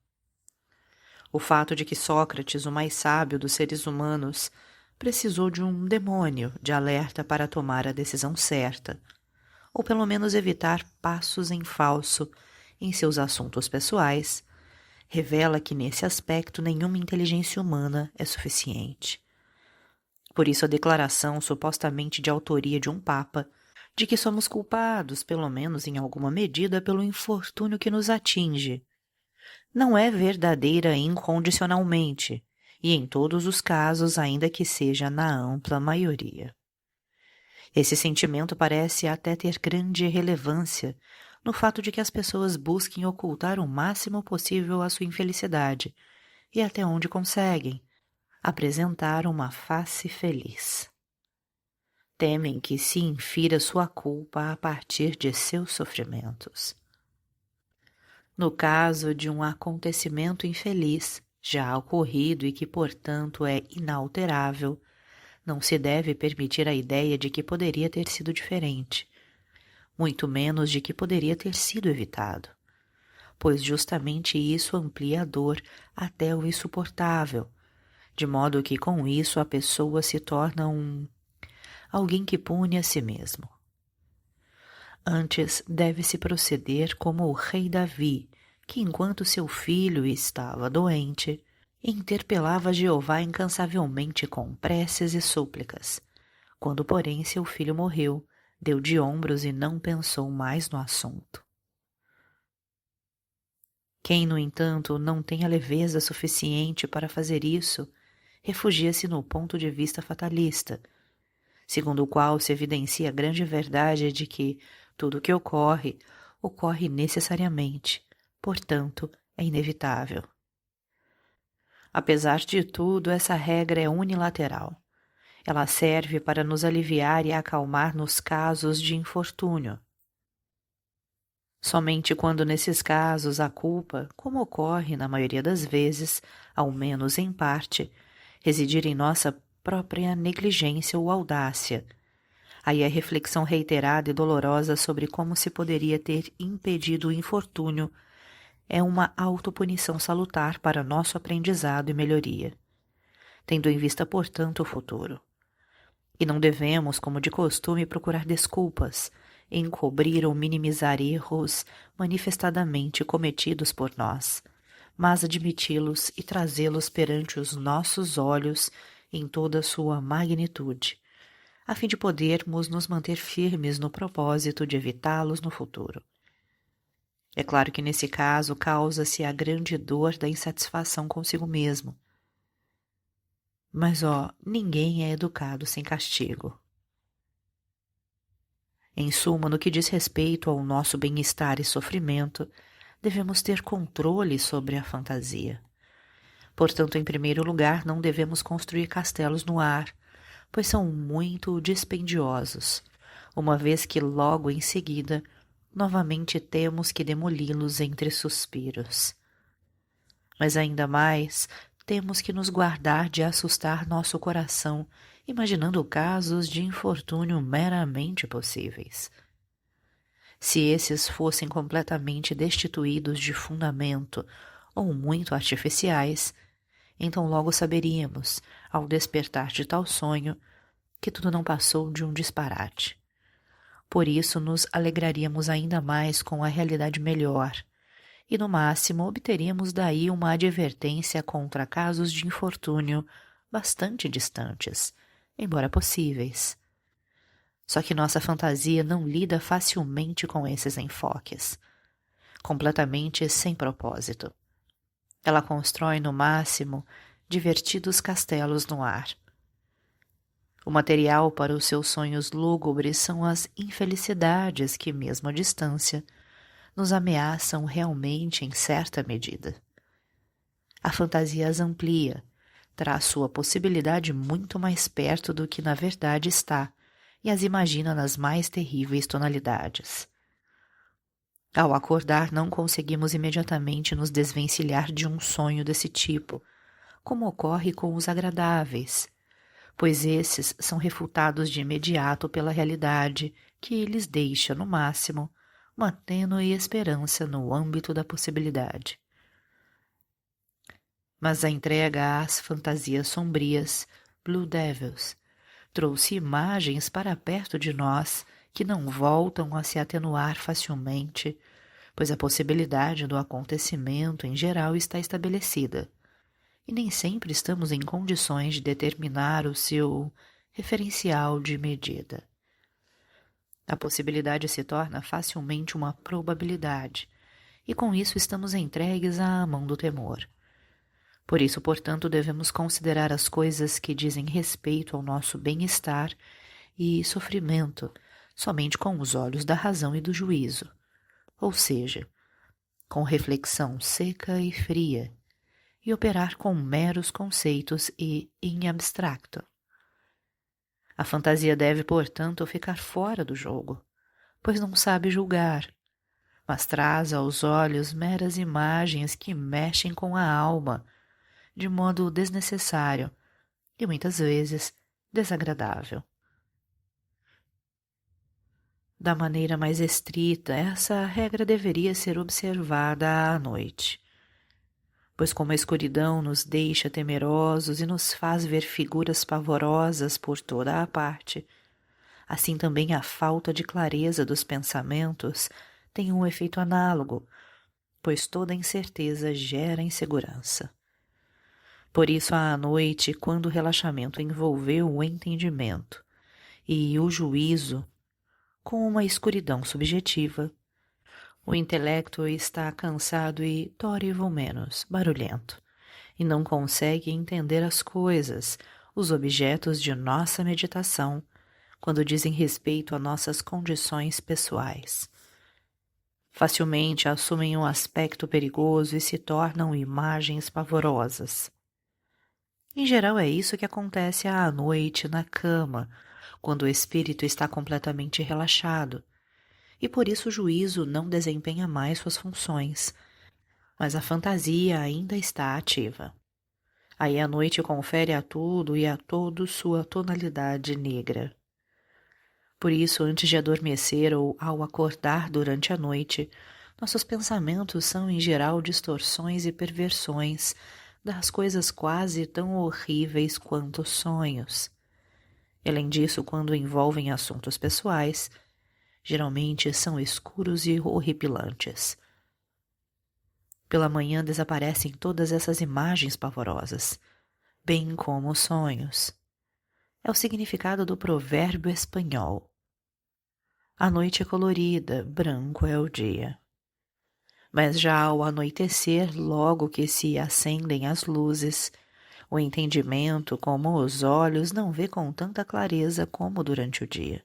O fato de que Sócrates, o mais sábio dos seres humanos, precisou de um demônio de alerta para tomar a decisão certa, ou pelo menos evitar passos em falso em seus assuntos pessoais, revela que nesse aspecto nenhuma inteligência humana é suficiente. Por isso a declaração supostamente de autoria de um papa de que somos culpados, pelo menos em alguma medida, pelo infortúnio que nos atinge, não é verdadeira incondicionalmente, e em todos os casos, ainda que seja na ampla maioria. Esse sentimento parece até ter grande relevância no fato de que as pessoas busquem ocultar o máximo possível a sua infelicidade e, até onde conseguem, apresentar uma face feliz. Temem que se infira sua culpa a partir de seus sofrimentos. No caso de um acontecimento infeliz, já ocorrido e que, portanto, é inalterável, não se deve permitir a ideia de que poderia ter sido diferente, muito menos de que poderia ter sido evitado, pois justamente isso amplia a dor até o insuportável, de modo que com isso a pessoa se torna alguém que pune a si mesmo. Antes deve-se proceder como o rei Davi, que enquanto seu filho estava doente, interpelava Jeová incansavelmente com preces e súplicas. Quando, porém, seu filho morreu, deu de ombros e não pensou mais no assunto. Quem, no entanto, não tem a leveza suficiente para fazer isso, refugia-se no ponto de vista fatalista, segundo o qual se evidencia a grande verdade de que tudo o que ocorre, ocorre necessariamente, portanto, é inevitável. Apesar de tudo, essa regra é unilateral. Ela serve para nos aliviar e acalmar nos casos de infortúnio. Somente quando nesses casos a culpa, como ocorre na maioria das vezes, ao menos em parte, residir em nossa própria negligência ou audácia, aí a reflexão reiterada e dolorosa sobre como se poderia ter impedido o infortúnio é uma autopunição salutar para nosso aprendizado e melhoria, tendo em vista, portanto, o futuro. E não devemos, como de costume, procurar desculpas, encobrir ou minimizar erros manifestadamente cometidos por nós, mas admiti-los e trazê-los perante os nossos olhos em toda a sua magnitude, a fim de podermos nos manter firmes no propósito de evitá-los no futuro. É claro que nesse caso causa-se a grande dor da insatisfação consigo mesmo. Mas, ninguém é educado sem castigo. Em suma, no que diz respeito ao nosso bem-estar e sofrimento, devemos ter controle sobre a fantasia. Portanto, em primeiro lugar, não devemos construir castelos no ar, pois são muito dispendiosos, uma vez que logo em seguida novamente temos que demoli-los entre suspiros. Mas ainda mais, temos que nos guardar de assustar nosso coração, imaginando casos de infortúnio meramente possíveis. Se esses fossem completamente destituídos de fundamento ou muito artificiais, então logo saberíamos, ao despertar de tal sonho, que tudo não passou de um disparate. Por isso nos alegraríamos ainda mais com a realidade melhor, e no máximo obteríamos daí uma advertência contra casos de infortúnio bastante distantes, embora possíveis. Só que nossa fantasia não lida facilmente com esses enfoques, completamente sem propósito. Ela constrói, no máximo, divertidos castelos no ar. O material para os seus sonhos lúgubres são as infelicidades que, mesmo à distância, nos ameaçam realmente em certa medida. A fantasia as amplia, traz sua possibilidade muito mais perto do que na verdade está, e as imagina nas mais terríveis tonalidades. Ao acordar, não conseguimos imediatamente nos desvencilhar de um sonho desse tipo, como ocorre com os agradáveis, pois esses são refutados de imediato pela realidade, que lhes deixa, no máximo, uma tênue esperança no âmbito da possibilidade. Mas a entrega às fantasias sombrias, Blue Devils, trouxe imagens para perto de nós que não voltam a se atenuar facilmente, pois a possibilidade do acontecimento em geral está estabelecida, e nem sempre estamos em condições de determinar o seu referencial de medida. A possibilidade se torna facilmente uma probabilidade, e com isso estamos entregues à mão do temor. Por isso, portanto, devemos considerar as coisas que dizem respeito ao nosso bem-estar e sofrimento somente com os olhos da razão e do juízo, ou seja, com reflexão seca e fria, e operar com meros conceitos e em abstracto. A fantasia deve, portanto, ficar fora do jogo, pois não sabe julgar, mas traz aos olhos meras imagens que mexem com a alma, de modo desnecessário e muitas vezes desagradável. Da maneira mais estrita, essa regra deveria ser observada à noite, pois como a escuridão nos deixa temerosos e nos faz ver figuras pavorosas por toda a parte, assim também a falta de clareza dos pensamentos tem um efeito análogo, pois toda incerteza gera insegurança. Por isso, à noite, quando o relaxamento envolveu o entendimento e o juízo com uma escuridão subjetiva, o intelecto está cansado e terrivelmente barulhento, e não consegue entender as coisas, os objetos de nossa meditação, quando dizem respeito a nossas condições pessoais. Facilmente assumem um aspecto perigoso e se tornam imagens pavorosas. Em geral, é isso que acontece à noite na cama, quando o espírito está completamente relaxado, e por isso o juízo não desempenha mais suas funções, mas a fantasia ainda está ativa. Aí a noite confere a tudo e a todos sua tonalidade negra. Por isso, antes de adormecer ou ao acordar durante a noite, nossos pensamentos são em geral distorções e perversões das coisas quase tão horríveis quanto sonhos. Além disso, quando envolvem assuntos pessoais, geralmente são escuros e horripilantes. Pela manhã desaparecem todas essas imagens pavorosas, bem como os sonhos. É o significado do provérbio espanhol. A noite é colorida, branco é o dia. Mas já ao anoitecer, logo que se acendem as luzes, o entendimento, como os olhos, não vê com tanta clareza como durante o dia.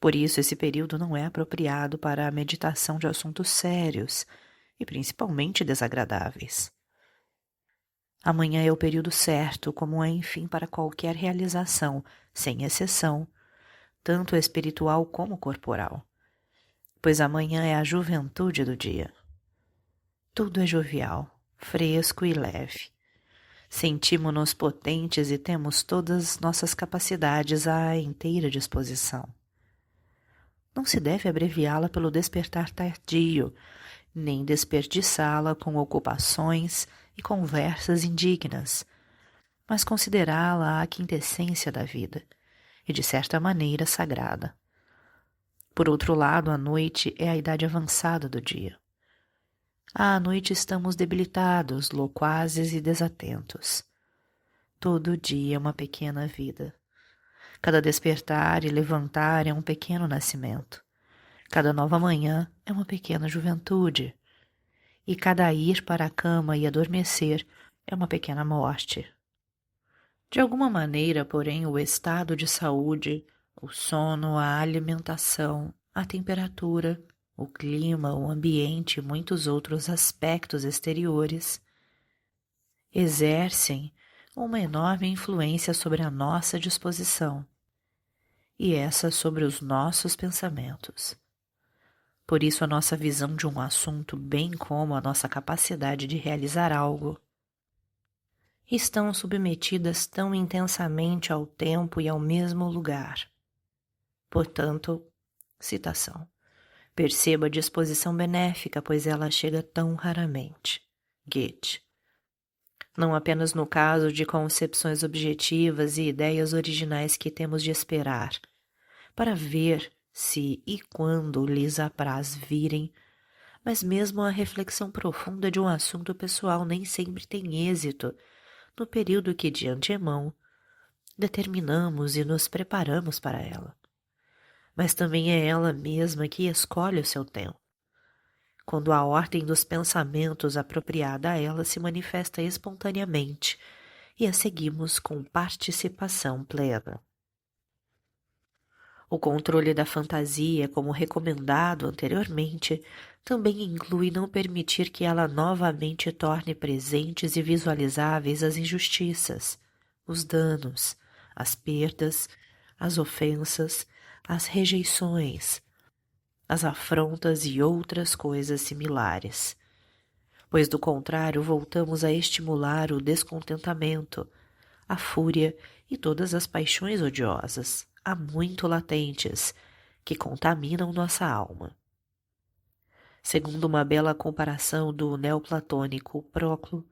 Por isso, esse período não é apropriado para a meditação de assuntos sérios e principalmente desagradáveis. Amanhã é o período certo, como é, enfim, para qualquer realização, sem exceção, tanto espiritual como corporal, pois amanhã é a juventude do dia. Tudo é jovial, fresco e leve. Sentimos-nos potentes e temos todas nossas capacidades à inteira disposição. Não se deve abreviá-la pelo despertar tardio, nem desperdiçá-la com ocupações e conversas indignas, mas considerá-la a quintessência da vida e, de certa maneira, sagrada. Por outro lado, a noite é a idade avançada do dia. À noite estamos debilitados, loquazes e desatentos. Todo dia é uma pequena vida. Cada despertar e levantar é um pequeno nascimento. Cada nova manhã é uma pequena juventude. E cada ir para a cama e adormecer é uma pequena morte. De alguma maneira, porém, o estado de saúde, o sono, a alimentação, a temperatura, o clima, o ambiente e muitos outros aspectos exteriores exercem uma enorme influência sobre a nossa disposição e essa sobre os nossos pensamentos. Por isso, a nossa visão de um assunto, bem como a nossa capacidade de realizar algo, estão submetidas tão intensamente ao tempo e ao mesmo lugar. Portanto, citação. Perceba a disposição benéfica, pois ela chega tão raramente. Goethe. não apenas no caso de concepções objetivas e ideias originais que temos de esperar, para ver se e quando lhes apraz virem, mas mesmo a reflexão profunda de um assunto pessoal nem sempre tem êxito no período que de antemão determinamos e nos preparamos para ela. Mas também é ela mesma que escolhe o seu tempo, quando a ordem dos pensamentos apropriada a ela se manifesta espontaneamente e a seguimos com participação plena. O controle da fantasia, como recomendado anteriormente, também inclui não permitir que ela novamente torne presentes e visualizáveis as injustiças, os danos, as perdas, as ofensas, as rejeições, as afrontas e outras coisas similares. Pois do contrário voltamos a estimular o descontentamento, a fúria e todas as paixões odiosas, há muito latentes, que contaminam nossa alma. Segundo uma bela comparação do neoplatônico Proclo,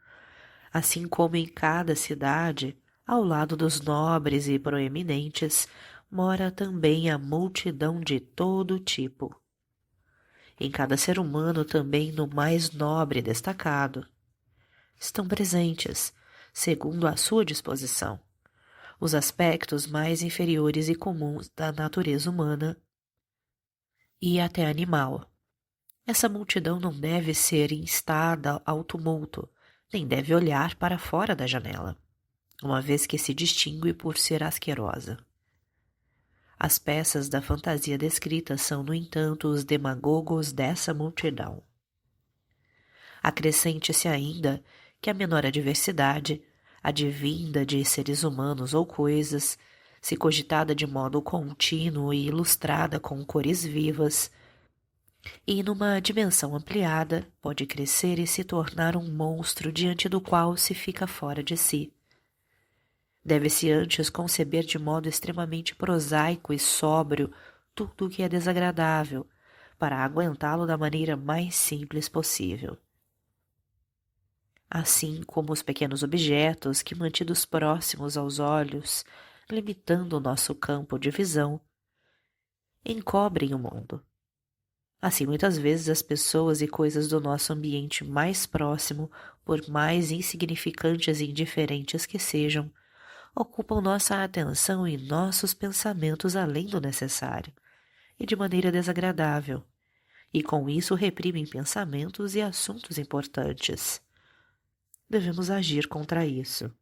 assim como em cada cidade, ao lado dos nobres e proeminentes, mora também a multidão de todo tipo. Em cada ser humano também no mais nobre e destacado, estão presentes, segundo a sua disposição, os aspectos mais inferiores e comuns da natureza humana e até animal. Essa multidão não deve ser instada ao tumulto, nem deve olhar para fora da janela, uma vez que se distingue por ser asquerosa. As peças da fantasia descritas são, no entanto, os demagogos dessa multidão. Acrescente-se ainda que a menor adversidade, advinda de seres humanos ou coisas, se cogitada de modo contínuo e ilustrada com cores vivas, e numa dimensão ampliada, pode crescer e se tornar um monstro diante do qual se fica fora de si. Deve-se antes conceber de modo extremamente prosaico e sóbrio tudo o que é desagradável, para aguentá-lo da maneira mais simples possível. Assim como os pequenos objetos que, mantidos próximos aos olhos, limitando o nosso campo de visão, encobrem o mundo. Assim, muitas vezes as pessoas e coisas do nosso ambiente mais próximo, por mais insignificantes e indiferentes que sejam, ocupam nossa atenção e nossos pensamentos além do necessário, e de maneira desagradável, e com isso reprimem pensamentos e assuntos importantes. Devemos agir contra isso.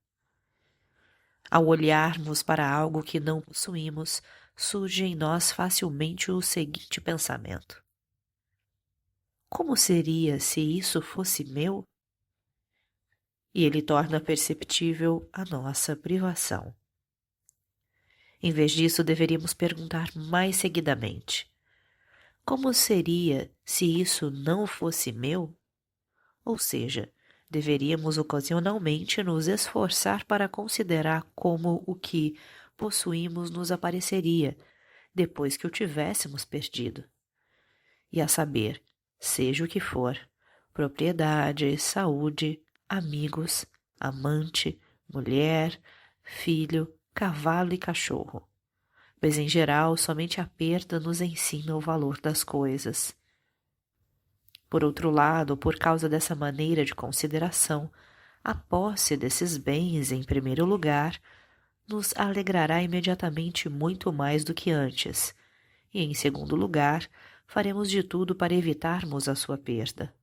Ao olharmos para algo que não possuímos, surge em nós facilmente o seguinte pensamento: como seria se isso fosse meu? E ele torna perceptível a nossa privação. Em vez disso, deveríamos perguntar mais seguidamente: como seria se isso não fosse meu? Ou seja, deveríamos ocasionalmente nos esforçar para considerar como o que possuímos nos apareceria depois que o tivéssemos perdido. E a saber, seja o que for, propriedade, saúde, amigos, amante, mulher, filho, cavalo e cachorro. Pois em geral somente a perda nos ensina o valor das coisas. Por outro lado, por causa dessa maneira de consideração, a posse desses bens, em primeiro lugar, nos alegrará imediatamente muito mais do que antes, e em segundo lugar, faremos de tudo para evitarmos a sua perda.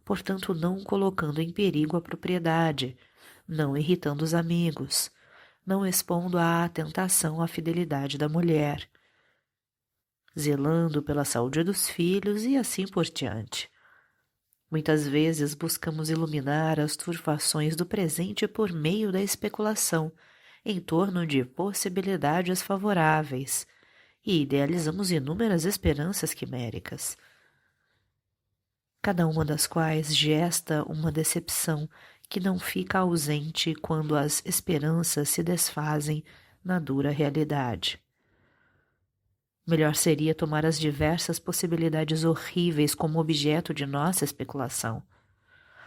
Portanto, não colocando em perigo a propriedade, não irritando os amigos, não expondo à tentação a fidelidade da mulher, zelando pela saúde dos filhos e assim por diante. Muitas vezes buscamos iluminar as turvações do presente por meio da especulação em torno de possibilidades favoráveis e idealizamos inúmeras esperanças quiméricas, cada uma das quais gesta uma decepção que não fica ausente quando as esperanças se desfazem na dura realidade. Melhor seria tomar as diversas possibilidades horríveis como objeto de nossa especulação,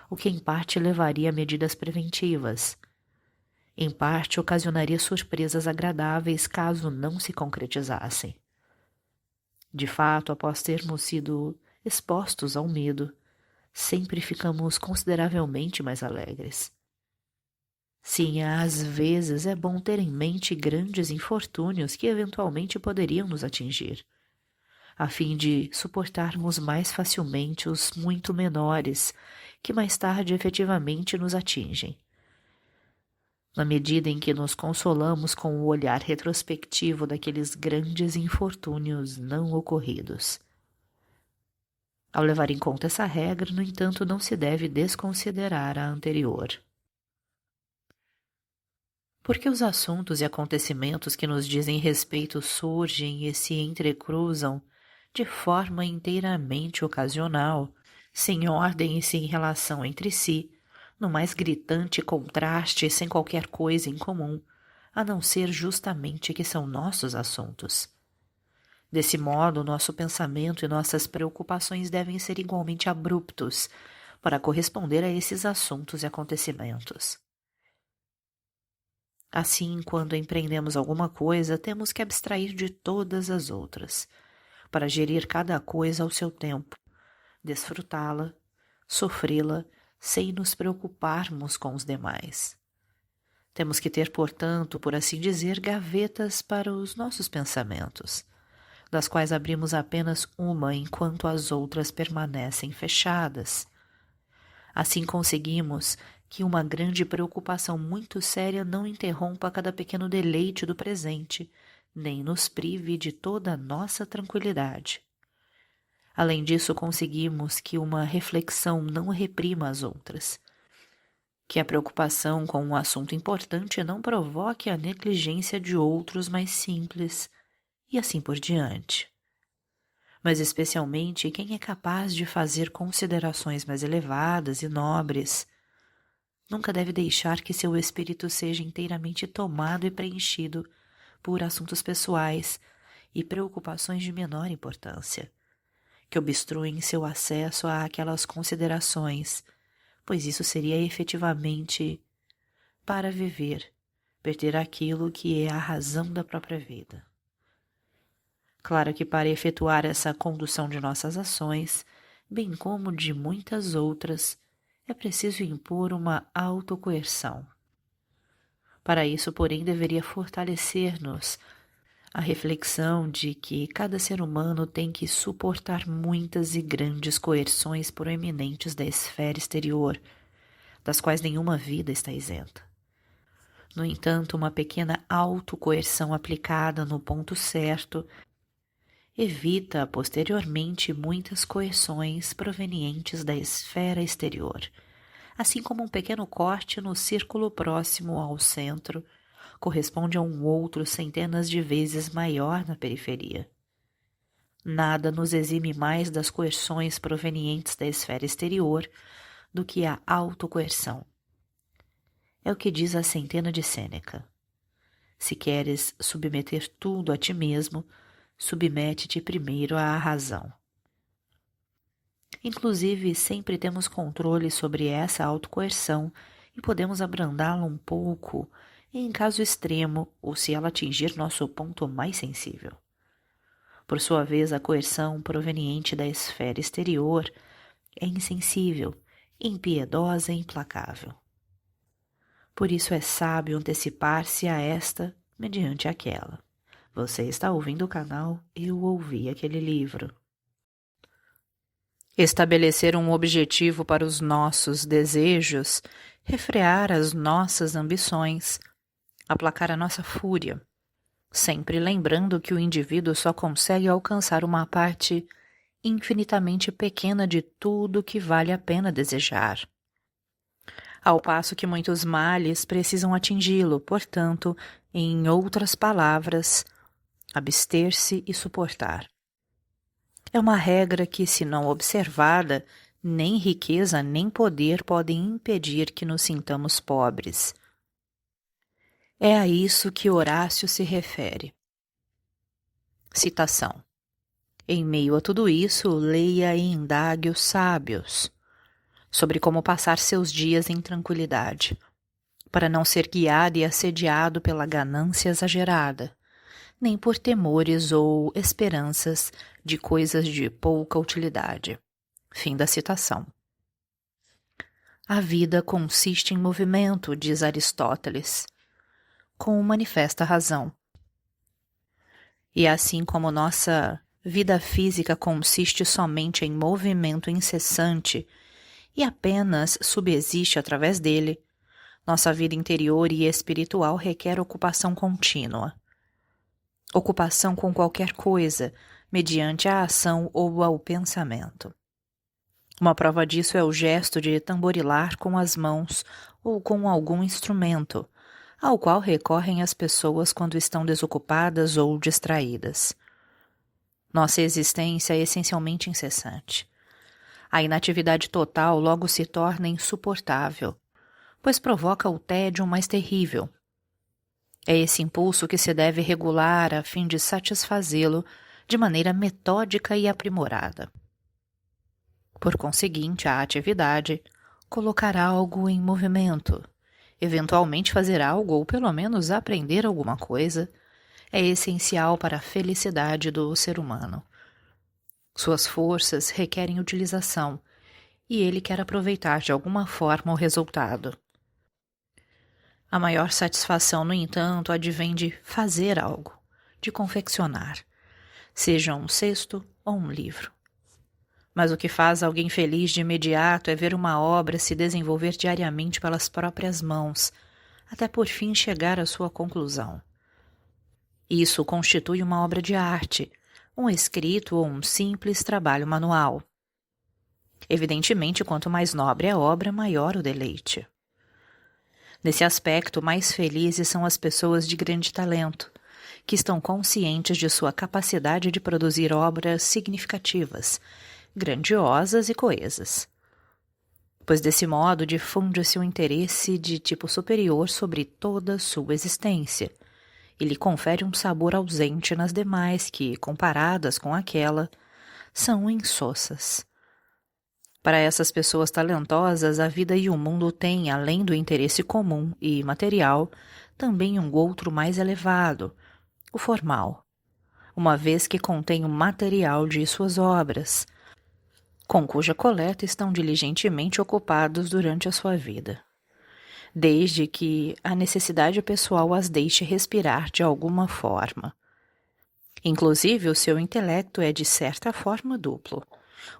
o que em parte levaria a medidas preventivas. Em parte ocasionaria surpresas agradáveis caso não se concretizassem. De fato, após termos sido expostos ao medo, sempre ficamos consideravelmente mais alegres. Sim, às vezes é bom ter em mente grandes infortúnios que eventualmente poderiam nos atingir, a fim de suportarmos mais facilmente os muito menores que mais tarde efetivamente nos atingem. Na medida em que nos consolamos com o olhar retrospectivo daqueles grandes infortúnios não ocorridos. Ao levar em conta essa regra, no entanto, não se deve desconsiderar a anterior. Porque os assuntos e acontecimentos que nos dizem respeito surgem e se entrecruzam de forma inteiramente ocasional, sem ordem e sem relação entre si, no mais gritante contraste, sem qualquer coisa em comum, a não ser justamente que são nossos assuntos. Desse modo, nosso pensamento e nossas preocupações devem ser igualmente abruptos para corresponder a esses assuntos e acontecimentos. Assim, quando empreendemos alguma coisa, temos que abstrair de todas as outras, para gerir cada coisa ao seu tempo, desfrutá-la, sofrê-la, sem nos preocuparmos com os demais. Temos que ter, portanto, por assim dizer, gavetas para os nossos pensamentos, das quais abrimos apenas uma enquanto as outras permanecem fechadas. Assim conseguimos que uma grande preocupação muito séria não interrompa cada pequeno deleite do presente, nem nos prive de toda a nossa tranquilidade. Além disso, conseguimos que uma reflexão não reprima as outras, que a preocupação com um assunto importante não provoque a negligência de outros mais simples, e assim por diante. Mas especialmente quem é capaz de fazer considerações mais elevadas e nobres, nunca deve deixar que seu espírito seja inteiramente tomado e preenchido por assuntos pessoais e preocupações de menor importância, que obstruem seu acesso àquelas considerações, pois isso seria efetivamente, para viver, perder aquilo que é a razão da própria vida. Claro que para efetuar essa condução de nossas ações, bem como de muitas outras, é preciso impor uma autocoerção. Para isso, porém, deveria fortalecer-nos a reflexão de que cada ser humano tem que suportar muitas e grandes coerções proeminentes da esfera exterior, das quais nenhuma vida está isenta. No entanto, uma pequena autocoerção aplicada no ponto certo evita posteriormente muitas coerções provenientes da esfera exterior, assim como um pequeno corte no círculo próximo ao centro corresponde a um outro centenas de vezes maior na periferia. Nada nos exime mais das coerções provenientes da esfera exterior do que a autocoerção. É o que diz a centena de Sêneca. Se queres submeter tudo a ti mesmo, submete-te primeiro à razão. Inclusive, sempre temos controle sobre essa autocoerção e podemos abrandá-la um pouco em caso extremo ou se ela atingir nosso ponto mais sensível. Por sua vez, a coerção proveniente da esfera exterior é insensível, impiedosa e implacável. Por isso é sábio antecipar-se a esta mediante aquela. Você está ouvindo o canal Eu Ouvi Aquele Livro. Estabelecer um objetivo para os nossos desejos, refrear as nossas ambições, aplacar a nossa fúria, sempre lembrando que o indivíduo só consegue alcançar uma parte infinitamente pequena de tudo que vale a pena desejar. Ao passo que muitos males precisam atingi-lo, portanto, em outras palavras, abster-se e suportar. É uma regra que, se não observada, nem riqueza nem poder podem impedir que nos sintamos pobres. É a isso que Horácio se refere. Citação. Em meio a tudo isso, leia e indague os sábios. sobre como passar seus dias em tranquilidade, para não ser guiado e assediado pela ganância exagerada, nem por temores ou esperanças de coisas de pouca utilidade. Fim da citação. A vida consiste em movimento, diz Aristóteles, com manifesta razão. E assim como nossa vida física consiste somente em movimento incessante e apenas subsiste através dele, nossa vida interior e espiritual requer ocupação contínua. Ocupação com qualquer coisa, mediante a ação ou ao pensamento. Uma prova disso é o gesto de tamborilar com as mãos ou com algum instrumento, ao qual recorrem as pessoas quando estão desocupadas ou distraídas. Nossa existência é essencialmente incessante. A inatividade total logo se torna insuportável, pois provoca o tédio mais terrível. É esse impulso que se deve regular a fim de satisfazê-lo de maneira metódica e aprimorada. Por conseguinte, a atividade, colocar algo em movimento, eventualmente fazer algo ou pelo menos aprender alguma coisa, é essencial para a felicidade do ser humano. Suas forças requerem utilização e ele quer aproveitar de alguma forma o resultado. A maior satisfação, no entanto, advém de fazer algo, de confeccionar, seja um cesto ou um livro. Mas o que faz alguém feliz de imediato é ver uma obra se desenvolver diariamente pelas próprias mãos, até por fim chegar à sua conclusão. Isso constitui uma obra de arte, um escrito ou um simples trabalho manual. Evidentemente, quanto mais nobre a obra, maior o deleite. Nesse aspecto, mais felizes são as pessoas de grande talento, que estão conscientes de sua capacidade de produzir obras significativas, grandiosas e coesas. Pois desse modo difunde-se um interesse de tipo superior sobre toda a sua existência, e lhe confere um sabor ausente nas demais que, comparadas com aquela, são insossas. Para essas pessoas talentosas, a vida e o mundo têm, além do interesse comum e material, também um outro mais elevado, o formal, uma vez que contém o material de suas obras, com cuja coleta estão diligentemente ocupados durante a sua vida, desde que a necessidade pessoal as deixe respirar de alguma forma. Inclusive, o seu intelecto é de certa forma duplo.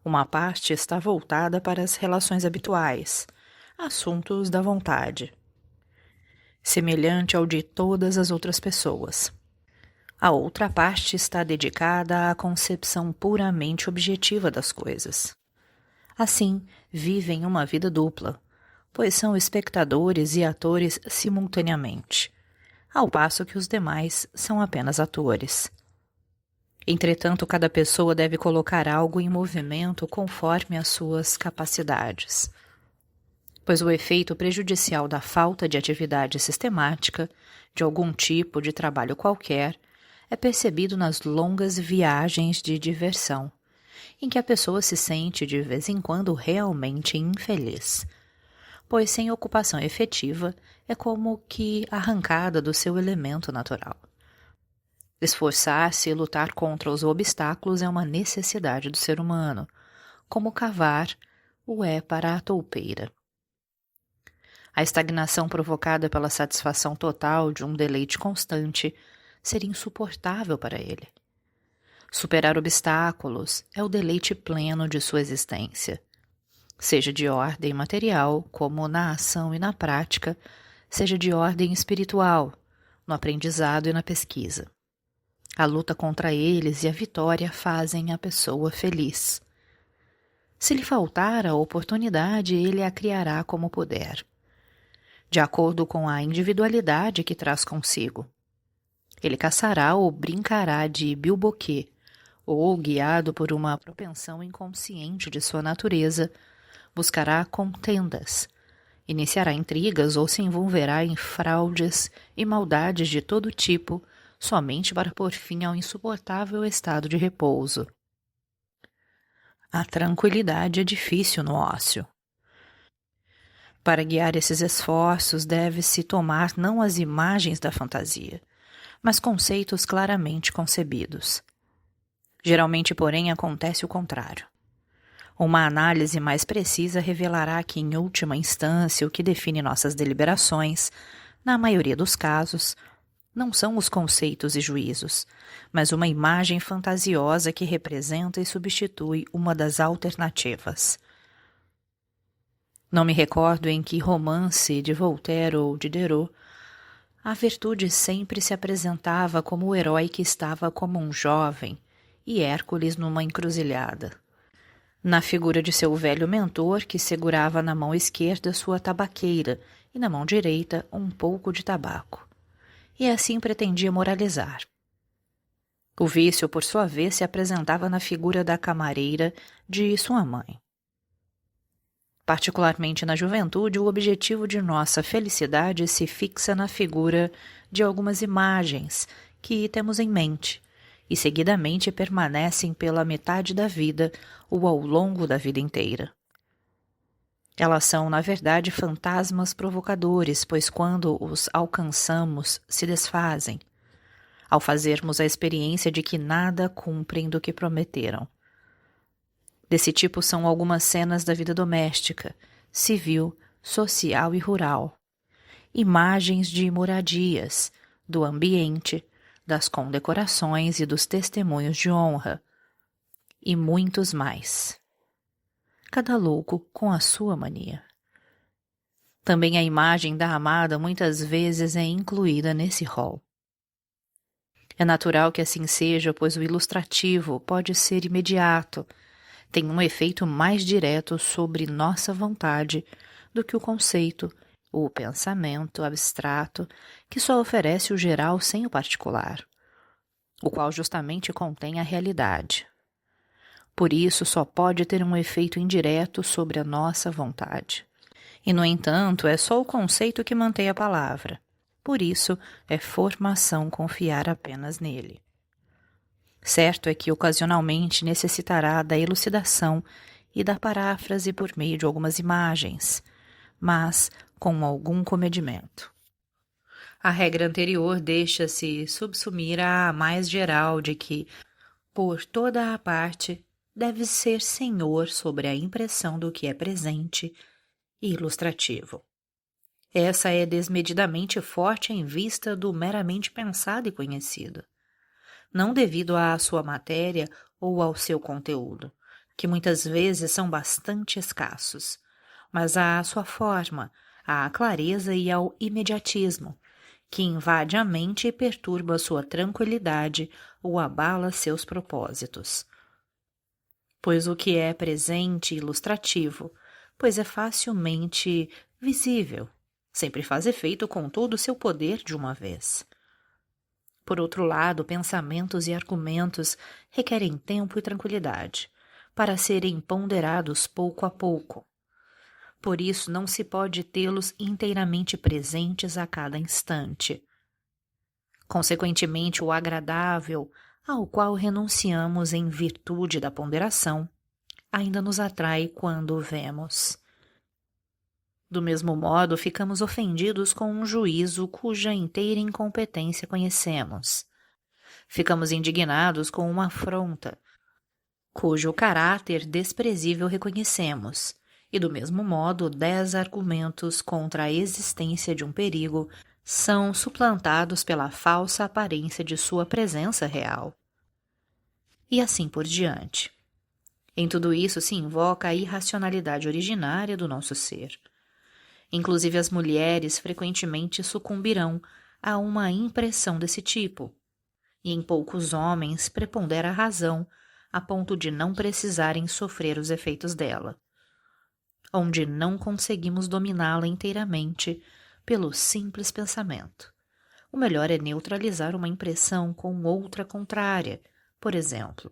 Uma parte está voltada para as relações habituais, assuntos da vontade, semelhante ao de todas as outras pessoas. A outra parte está dedicada à concepção puramente objetiva das coisas. Assim, vivem uma vida dupla, pois são espectadores e atores simultaneamente, ao passo que os demais são apenas atores. Entretanto, cada pessoa deve colocar algo em movimento conforme as suas capacidades, pois o efeito prejudicial da falta de atividade sistemática, de algum tipo de trabalho qualquer, é percebido nas longas viagens de diversão, em que a pessoa se sente de vez em quando realmente infeliz, pois sem ocupação efetiva é como que arrancada do seu elemento natural. Esforçar-se e lutar contra os obstáculos é uma necessidade do ser humano, como cavar o é para a toupeira. A estagnação provocada pela satisfação total de um deleite constante seria insuportável para ele. Superar obstáculos é o deleite pleno de sua existência, seja de ordem material, como na ação e na prática, seja de ordem espiritual, no aprendizado e na pesquisa. A luta contra eles e a vitória fazem a pessoa feliz. Se lhe faltar a oportunidade, ele a criará como puder, de acordo com a individualidade que traz consigo. Ele caçará ou brincará de bilboquê, ou, guiado por uma propensão inconsciente de sua natureza, buscará contendas, iniciará intrigas ou se envolverá em fraudes e maldades de todo tipo, somente para pôr fim ao insuportável estado de repouso. A tranquilidade é difícil no ócio. Para guiar esses esforços, deve-se tomar não as imagens da fantasia, mas conceitos claramente concebidos. Geralmente, porém, acontece o contrário. Uma análise mais precisa revelará que, em última instância, o que define nossas deliberações, na maioria dos casos, não são os conceitos e juízos, mas uma imagem fantasiosa que representa e substitui uma das alternativas. Não me recordo em que romance de Voltaire ou Diderot a virtude sempre se apresentava como o herói que estava como um jovem e Hércules numa encruzilhada, na figura de seu velho mentor que segurava na mão esquerda sua tabaqueira e na mão direita um pouco de tabaco, e assim pretendia moralizar. O vício, por sua vez, se apresentava na figura da camareira de sua mãe. Particularmente na juventude, o objetivo de nossa felicidade se fixa na figura de algumas imagens que temos em mente e seguidamente permanecem pela metade da vida ou ao longo da vida inteira. Elas são, na verdade, fantasmas provocadores, pois quando os alcançamos, se desfazem, ao fazermos a experiência de que nada cumprem do que prometeram. Desse tipo são algumas cenas da vida doméstica, civil, social e rural. Imagens de moradias, do ambiente, das condecorações e dos testemunhos de honra. E muitos mais. Cada louco com a sua mania. Também a imagem da amada muitas vezes é incluída nesse rol. É natural que assim seja, pois o ilustrativo pode ser imediato, tem um efeito mais direto sobre nossa vontade do que o conceito, o pensamento abstrato, que só oferece o geral sem o particular, o qual justamente contém a realidade. Por isso, só pode ter um efeito indireto sobre a nossa vontade. E, no entanto, é só o conceito que mantém a palavra. Por isso, é formação confiar apenas nele. Certo é que ocasionalmente necessitará da elucidação e da paráfrase por meio de algumas imagens, mas com algum comedimento. A regra anterior deixa-se subsumir à mais geral de que, por toda a parte, deve ser senhor sobre a impressão do que é presente e ilustrativo. Essa é desmedidamente forte em vista do meramente pensado e conhecido, não devido à sua matéria ou ao seu conteúdo, que muitas vezes são bastante escassos, mas à sua forma, à clareza e ao imediatismo, que invade a mente e perturba sua tranquilidade ou abala seus propósitos. Pois o que é presente e ilustrativo, pois é facilmente visível, sempre faz efeito com todo o seu poder de uma vez. Por outro lado, pensamentos e argumentos requerem tempo e tranquilidade, para serem ponderados pouco a pouco. Por isso, não se pode tê-los inteiramente presentes a cada instante. Consequentemente, o agradável, ao qual renunciamos em virtude da ponderação, ainda nos atrai quando o vemos. Do mesmo modo, ficamos ofendidos com um juízo cuja inteira incompetência conhecemos. Ficamos indignados com uma afronta, cujo caráter desprezível reconhecemos, e do mesmo modo 10 argumentos contra a existência de um perigo são suplantados pela falsa aparência de sua presença real. E assim por diante. Em tudo isso se invoca a irracionalidade originária do nosso ser. Inclusive as mulheres frequentemente sucumbirão a uma impressão desse tipo, e em poucos homens prepondera a razão a ponto de não precisarem sofrer os efeitos dela, onde não conseguimos dominá-la inteiramente pelo simples pensamento. O melhor é neutralizar uma impressão com outra contrária, por exemplo,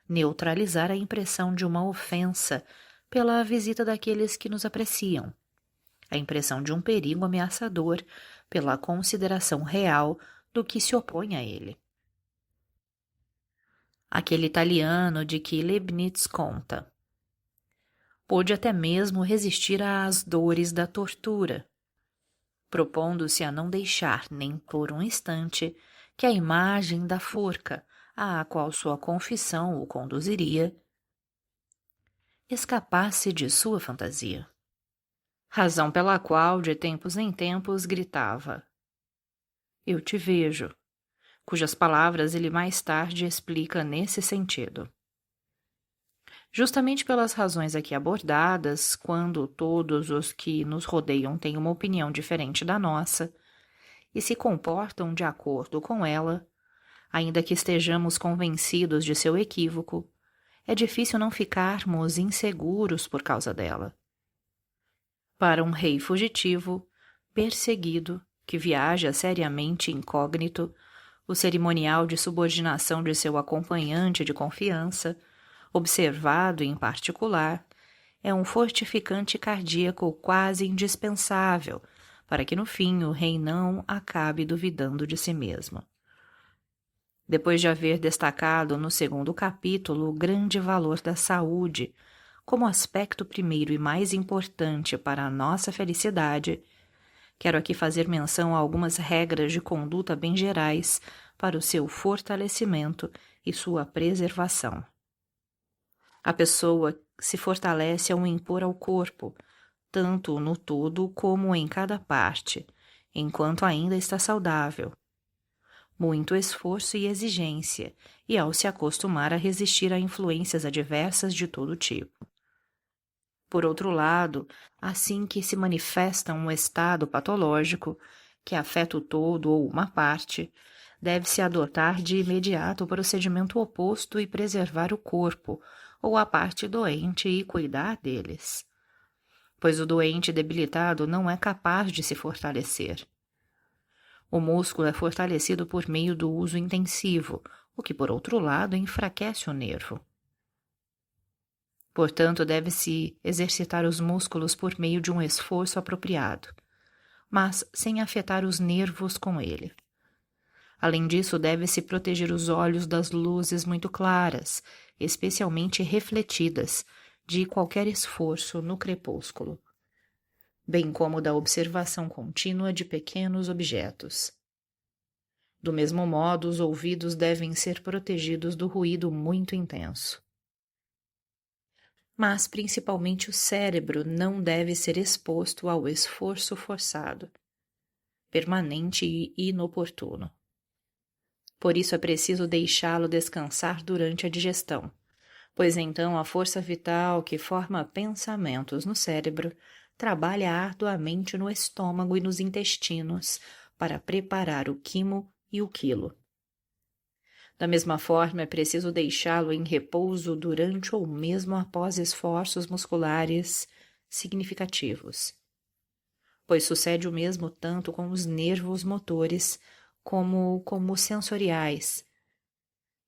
neutralizar a impressão de uma ofensa pela visita daqueles que nos apreciam, a impressão de um perigo ameaçador pela consideração real do que se opõe a ele. Aquele italiano de que Leibniz conta. Pôde até mesmo resistir às dores da tortura, propondo-se a não deixar nem por um instante que a imagem da forca, à qual sua confissão o conduziria, escapasse de sua fantasia. Razão pela qual, de tempos em tempos, gritava: "Eu te vejo", cujas palavras ele mais tarde explica nesse sentido. Justamente pelas razões aqui abordadas, quando todos os que nos rodeiam têm uma opinião diferente da nossa e se comportam de acordo com ela, ainda que estejamos convencidos de seu equívoco, é difícil não ficarmos inseguros por causa dela. Para um rei fugitivo, perseguido, que viaja seriamente incógnito, o cerimonial de subordinação de seu acompanhante de confiança, observado em particular, é um fortificante cardíaco quase indispensável para que no fim o rei não acabe duvidando de si mesmo. Depois de haver destacado no segundo capítulo o grande valor da saúde como aspecto primeiro e mais importante para a nossa felicidade, quero aqui fazer menção a algumas regras de conduta bem gerais para o seu fortalecimento e sua preservação. A pessoa se fortalece ao impor ao corpo, tanto no todo como em cada parte, enquanto ainda está saudável. Muito esforço e exigência, e ao se acostumar a resistir a influências adversas de todo tipo. Por outro lado, assim que se manifesta um estado patológico, que afeta o todo ou uma parte, deve-se adotar de imediato o procedimento oposto e preservar o corpo ou a parte doente e cuidar deles. Pois o doente debilitado não é capaz de se fortalecer. O músculo é fortalecido por meio do uso intensivo, o que, por outro lado, enfraquece o nervo. Portanto, deve-se exercitar os músculos por meio de um esforço apropriado, mas sem afetar os nervos com ele. Além disso, deve-se proteger os olhos das luzes muito claras, especialmente refletidas, de qualquer esforço no crepúsculo, bem como da observação contínua de pequenos objetos. Do mesmo modo, os ouvidos devem ser protegidos do ruído muito intenso. Mas, principalmente, o cérebro não deve ser exposto ao esforço forçado, permanente e inoportuno. Por isso é preciso deixá-lo descansar durante a digestão, pois então a força vital que forma pensamentos no cérebro trabalha arduamente no estômago e nos intestinos para preparar o quimo e o quilo. Da mesma forma, é preciso deixá-lo em repouso durante ou mesmo após esforços musculares significativos, pois sucede o mesmo tanto com os nervos motores como os sensoriais,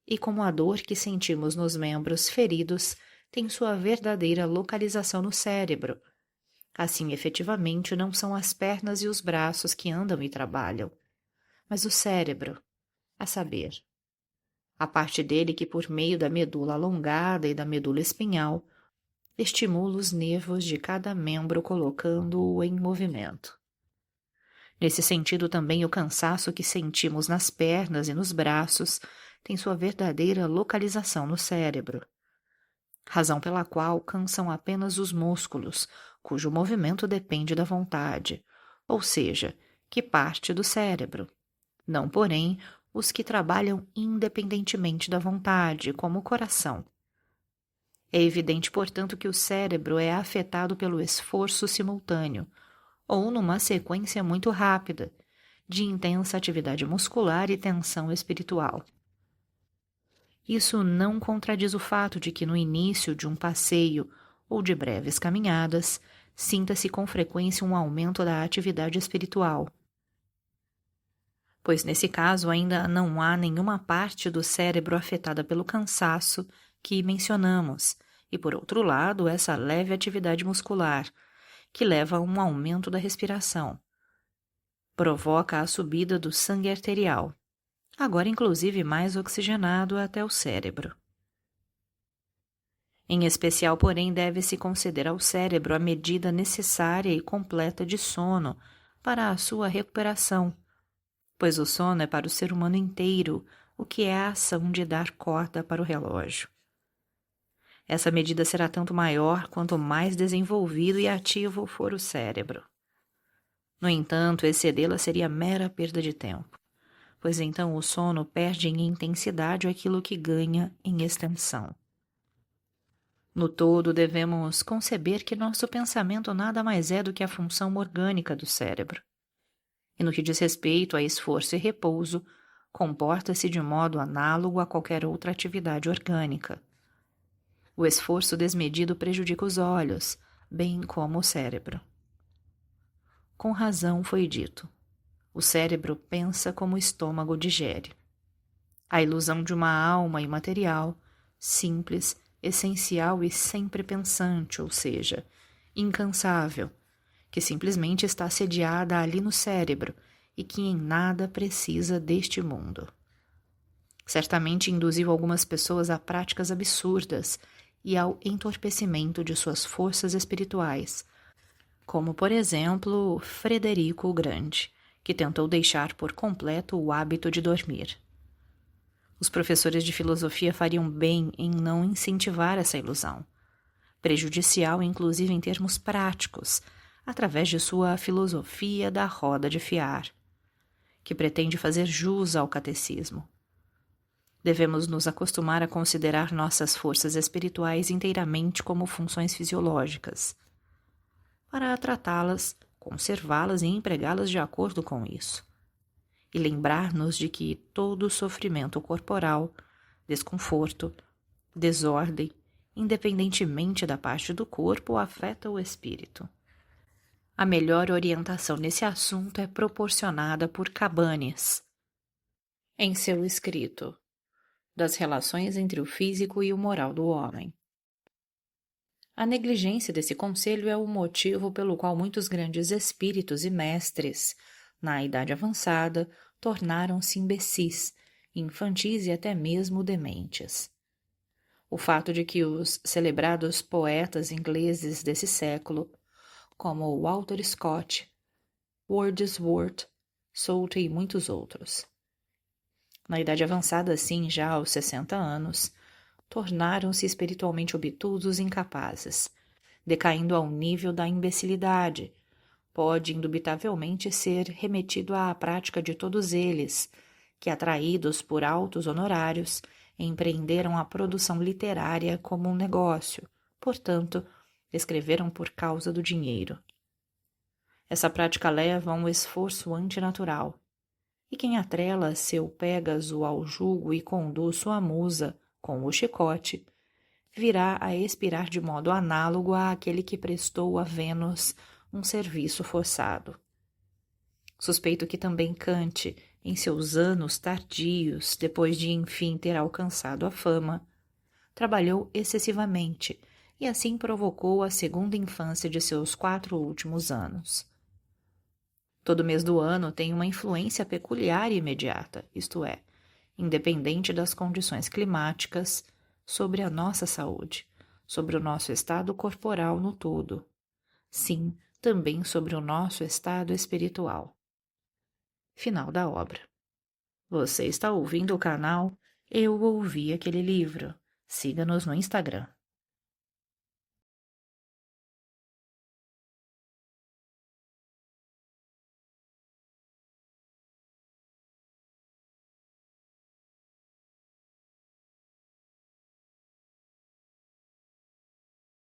e como a dor que sentimos nos membros feridos tem sua verdadeira localização no cérebro. Assim, efetivamente, não são as pernas e os braços que andam e trabalham, mas o cérebro, a saber, a parte dele que, por meio da medula alongada e da medula espinhal, estimula os nervos de cada membro colocando-o em movimento. Nesse sentido, também o cansaço que sentimos nas pernas e nos braços tem sua verdadeira localização no cérebro, razão pela qual cansam apenas os músculos, cujo movimento depende da vontade, ou seja, que parte do cérebro, não, porém, os que trabalham independentemente da vontade, como o coração. É evidente, portanto, que o cérebro é afetado pelo esforço simultâneo, ou numa sequência muito rápida, de intensa atividade muscular e tensão espiritual. Isso não contradiz o fato de que no início de um passeio ou de breves caminhadas, sinta-se com frequência um aumento da atividade espiritual, pois nesse caso ainda não há nenhuma parte do cérebro afetada pelo cansaço que mencionamos, e por outro lado, essa leve atividade muscular, que leva a um aumento da respiração, provoca a subida do sangue arterial, agora inclusive mais oxigenado até o cérebro. Em especial, porém, deve-se conceder ao cérebro a medida necessária e completa de sono para a sua recuperação, pois o sono é para o ser humano inteiro o que é a ação de dar corda para o relógio. Essa medida será tanto maior quanto mais desenvolvido e ativo for o cérebro. No entanto, excedê-la seria mera perda de tempo, pois então o sono perde em intensidade aquilo que ganha em extensão. No todo, devemos conceber que nosso pensamento nada mais é do que a função orgânica do cérebro. E no que diz respeito a esforço e repouso, comporta-se de modo análogo a qualquer outra atividade orgânica. O esforço desmedido prejudica os olhos, bem como o cérebro. Com razão foi dito: o cérebro pensa como o estômago digere. A ilusão de uma alma imaterial, simples, essencial e sempre pensante, ou seja, incansável, que simplesmente está sediada ali no cérebro e que em nada precisa deste mundo. Certamente induziu algumas pessoas a práticas absurdas e ao entorpecimento de suas forças espirituais, como, por exemplo, Frederico o Grande, que tentou deixar por completo o hábito de dormir. Os professores de filosofia fariam bem em não incentivar essa ilusão, prejudicial inclusive em termos práticos, através de sua filosofia da roda de fiar, que pretende fazer jus ao catecismo. Devemos nos acostumar a considerar nossas forças espirituais inteiramente como funções fisiológicas, para tratá-las, conservá-las e empregá-las de acordo com isso. E lembrar-nos de que todo sofrimento corporal, desconforto, desordem, independentemente da parte do corpo, afeta o espírito. A melhor orientação nesse assunto é proporcionada por Cabanes, em seu escrito das relações entre o físico e o moral do homem. A negligência desse conselho é o motivo pelo qual muitos grandes espíritos e mestres, na idade avançada, tornaram-se imbecis, infantis e até mesmo dementes. O fato de que os celebrados poetas ingleses desse século, como Walter Scott, Wordsworth, Southey e muitos outros, na idade avançada, assim, já aos 60 anos, tornaram-se espiritualmente obtusos e incapazes, decaindo ao nível da imbecilidade, pode indubitavelmente ser remetido à prática de todos eles, que, atraídos por altos honorários, empreenderam a produção literária como um negócio, portanto, escreveram por causa do dinheiro. Essa prática leva a um esforço antinatural, e quem atrela seu Pégaso ao jugo e conduz sua musa com o chicote, virá a expirar de modo análogo àquele que prestou a Vênus um serviço forçado. Suspeito que também Kant, em seus anos tardios, depois de enfim ter alcançado a fama, trabalhou excessivamente e assim provocou a segunda infância de seus 4 últimos anos. Todo mês do ano tem uma influência peculiar e imediata, isto é, independente das condições climáticas, sobre a nossa saúde, sobre o nosso estado corporal no todo. Sim, também sobre o nosso estado espiritual. Final da obra. Você está ouvindo o canal Eu Ouvi Aquele Livro. Siga-nos no Instagram.